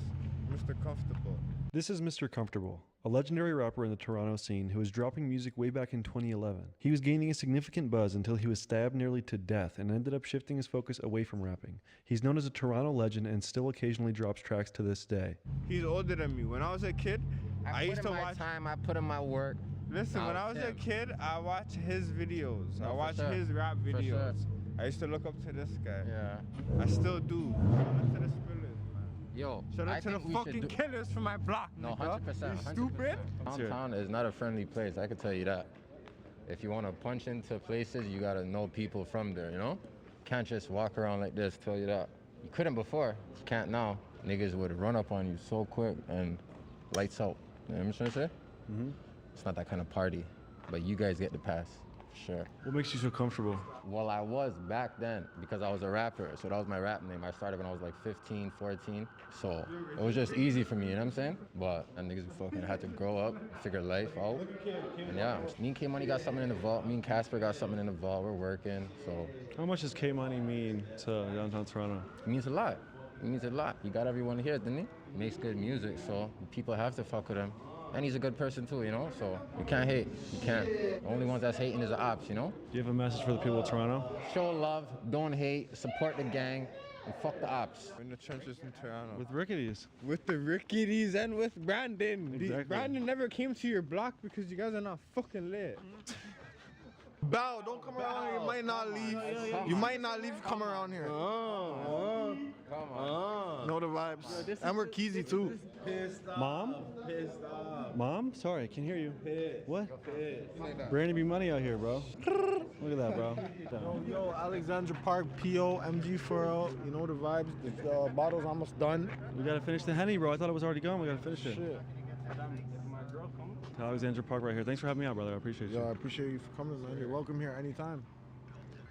Mr. Comfortable. This is Mr. Comfortable, a legendary rapper in the Toronto scene who was dropping music way back in 2011. He was gaining a significant buzz until he was stabbed nearly to death and ended up shifting his focus away from rapping. He's known as a Toronto legend and still occasionally drops tracks to this day. He's older than me. When I was a kid, I used to watch. I put in my work. Listen, when I was a kid, I watched his videos. I watched his rap videos. Sure. I used to look up to this guy. Yeah. I still do. Shout out to the Spillers, man. Yo, Shout I out to think the we should fucking do- killers from my block, No, nigga. 100%. You stupid? Downtown is not a friendly place, I can tell you that. If you want to punch into places, you got to know people from there, you know? Can't just walk around like this, tell you that. You couldn't before, you can't now. Niggas would run up on you so quick and lights out. You know what I'm trying to say? Mm-hmm. It's not that kind of party, but you guys get the pass, for sure. What makes you so comfortable? Well, I was back then because I was a rapper, so that was my rap name. I started when I was like 15, 14, so it was just easy for me, you know what I'm saying? But and niggas fucking had to grow up, figure life out, and yeah, me and K-Money got something in the vault, me and Casper got something in the vault, we're working, so. How much does K-Money mean to downtown Toronto? It means a lot. It means a lot. He got everyone here, didn't he? He makes good music, so people have to fuck with him. and he's a good person too, you know. So you can't hate. You can't. The only ones that's hating is the ops, you know. Do you have a message for the people of Toronto? Show love, don't hate, support the gang, and fuck the ops. We're in the trenches in Toronto. With Ricketies. With the Ricketies and with Brandon. Exactly. Brandon never came to your block because you guys are not fucking lit. Bow, don't come around here. You might not leave. You might not leave. Come around here. Know the vibes. And we're Keezy too. Mom? Pissed off. Mom? Sorry, I can't hear you. Pissed. What? Pissed. Brandon be money out here, bro. Look at that, bro. Yo, Alexandra Park, PO, MG Furrow. You know the vibes. The bottle's almost done. We gotta finish the Henny, bro. I thought it was already gone. We gotta finish it. Shit. Alexandra Park right here. Thanks for having me out, brother. I appreciate you. Yo, I appreciate you for coming. You're welcome here anytime.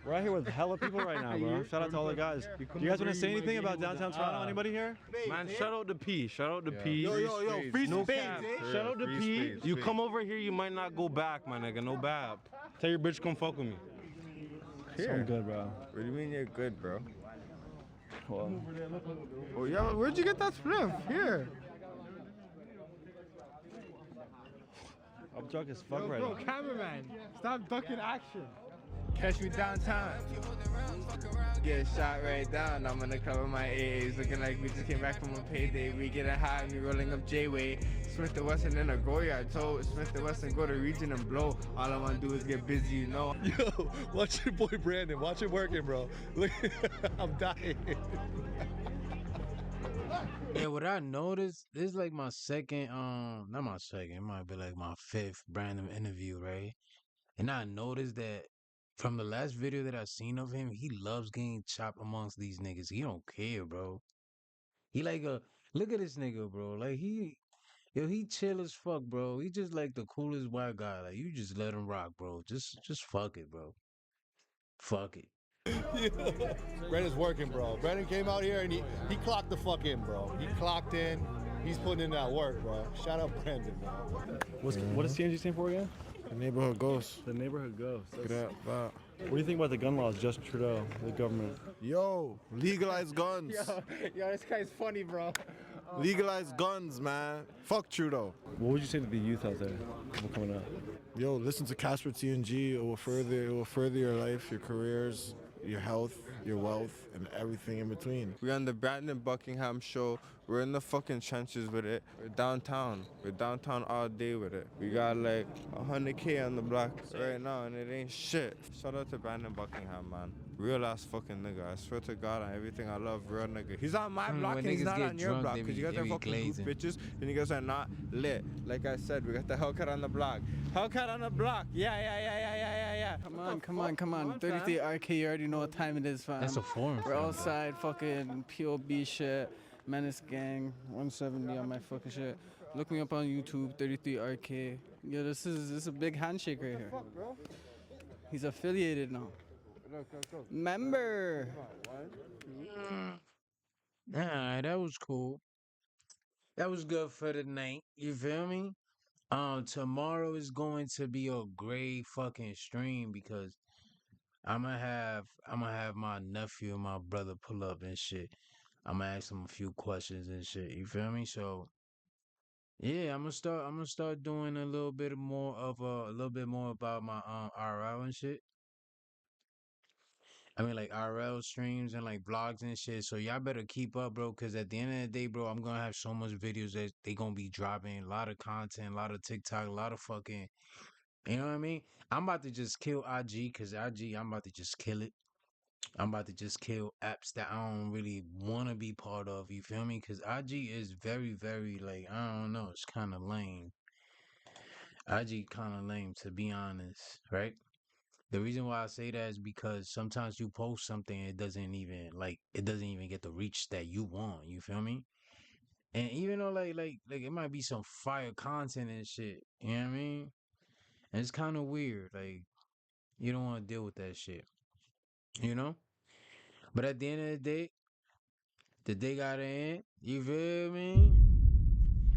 We're out here with hella people right now, bro. Shout out to all the guys. Do you guys want to say anything about downtown Toronto? Anybody here? Man, shout out to P. Shout out to P. Yo, free No space, cap. eh? Shout out to P. You come over here, you might not go back, my nigga. No bad. Tell your bitch come fuck with me. So I'm good, bro. What do you mean you're good, bro? Well, Oh, yo, where'd you get that spliff? Here. I'm drunk as fuck right Bro, now. cameraman, stop ducking action. Catch me downtown. Get shot right down. I'm gonna cover my AAs. Looking like we just came back from a payday. We get a high, me rolling up J-Way. Smith the Wesson in a Goya. I told Smith the Wesson go to region and blow. All I wanna do is get busy, you know. Yo, watch your boy Brandon. Watch it working, bro. Look, I'm dying. Yeah, what I noticed, this is like my second, not my second, it might be like my fifth Brandon interview, right? And I noticed that from the last video that I seen of him, he loves getting chopped amongst these niggas. He don't care, bro. He like look at this nigga, bro. Like he chill as fuck, bro. He just like the coolest white guy. Like you just let him rock, bro. Just fuck it, bro. Fuck it. Brandon's working, bro. Brandon came out here and he clocked the fuck in, bro. He clocked in. He's putting in that work, bro. Shout out Brandon, bro. What does TNG stand for again? The neighborhood ghost. The neighborhood ghost. Look at that. What do you think about the gun laws, Justin Trudeau, the government? Yo, legalize guns. Yo, this guy's funny, bro. Legalize guns, man. Fuck Trudeau. What would you say to the youth out there coming up? Yo, listen to Casper TNG. It will further your life, your careers, your health, your wealth, and everything in between. We're on the Brandon Buckingham show. We're in the fucking trenches with it. We're downtown. We're downtown all day with it. We got like 100K on the block right now, and it ain't shit. Shout out to Brandon Buckingham, man. Real ass fucking nigga. I swear to God on everything I love, real nigga. He's on my block when and he's niggas not get on your drunk, block they because be- you guys they are be fucking goof glazing. bitches and you guys are not lit. Like I said, we got the Hellcat on the block. Hellcat on the block. Yeah. Come on. 33 RK, you already know what time it is, fam. That's a foreign We're film, outside, fucking POB shit, Menace Gang, 170 on my fucking shit. Look me up on YouTube, 33 RK. Yo, this is a big handshake right here. He's affiliated now. Member. Nah, that was cool. That was good for the night. You feel me? Tomorrow is going to be a great fucking stream because I'ma have my nephew and my brother pull up and shit. I'ma ask them a few questions and shit. You feel me? So yeah, I'm gonna start doing a little bit more about my RL and shit. I mean, like RL streams and like vlogs and shit. So y'all better keep up, bro. Cause at the end of the day, bro, I'm gonna have so much videos that they gonna be dropping. A lot of content, a lot of TikTok, a lot of fucking. You know what I mean? I'm about to just kill IG, cause IG, I'm about to just kill it. I'm about to just kill apps that I don't really want to be part of. You feel me? Cause IG is very, very like I don't know. It's kind of lame. IG kind of lame to be honest, right? The reason why I say that is because sometimes you post something, it doesn't even get the reach that you want. You feel me? And even though like it might be some fire content and shit, you know what I mean? And it's kind of weird. Like you don't want to deal with that shit, you know? But at the end of the day gotta end. You feel me?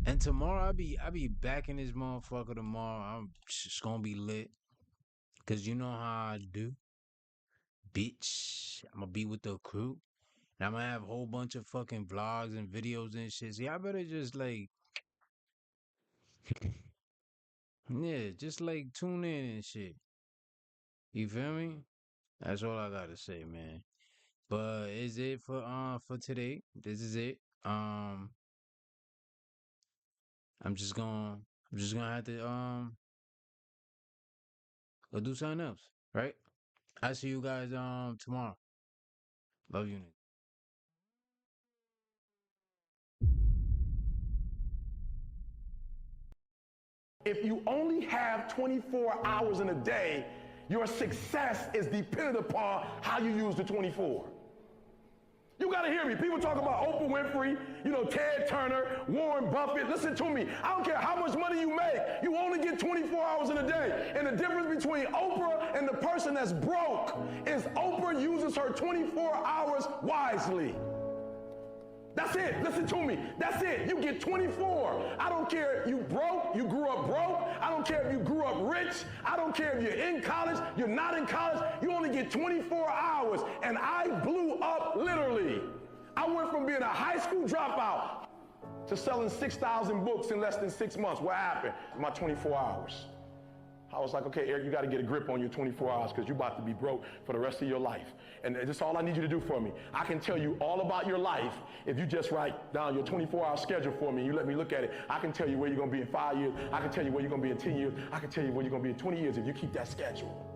And tomorrow I be back in this motherfucker tomorrow. I'm just gonna be lit. Cause you know how I do. Bitch. I'm gonna be with the crew. And I'm gonna have a whole bunch of fucking vlogs and videos and shit. So y'all better just like Yeah, just like tune in and shit. You feel me? That's all I gotta say, man. But is it for today? This is it. I'm just gonna have to go do something else, right? I see you guys tomorrow. Love you, nigga. If you only have 24 hours in a day, your success is dependent upon how you use the 24. You gotta hear me. People talk about Oprah Winfrey, Ted Turner, Warren Buffett. Listen to me. I don't care how much money you make. You only get 24 hours in a day. And the difference between Oprah and the person that's broke is Oprah uses her 24 hours wisely. That's it. Listen to me. That's it. You get 24. I don't care if you broke, you grew up broke. I don't care if you grew up rich. I don't care if you're in college, you're not in college. You only get 24 hours. And I blew up literally. I went from being a high school dropout to selling 6,000 books in less than 6 months. What happened? My 24 hours. I was like, okay, Eric, you got to get a grip on your 24 hours because you're about to be broke for the rest of your life. And that's all I need you to do for me. I can tell you all about your life if you just write down your 24-hour schedule for me and you let me look at it. I can tell you where you're going to be in 5 years. I can tell you where you're going to be in 10 years. I can tell you where you're going to be in 20 years if you keep that schedule.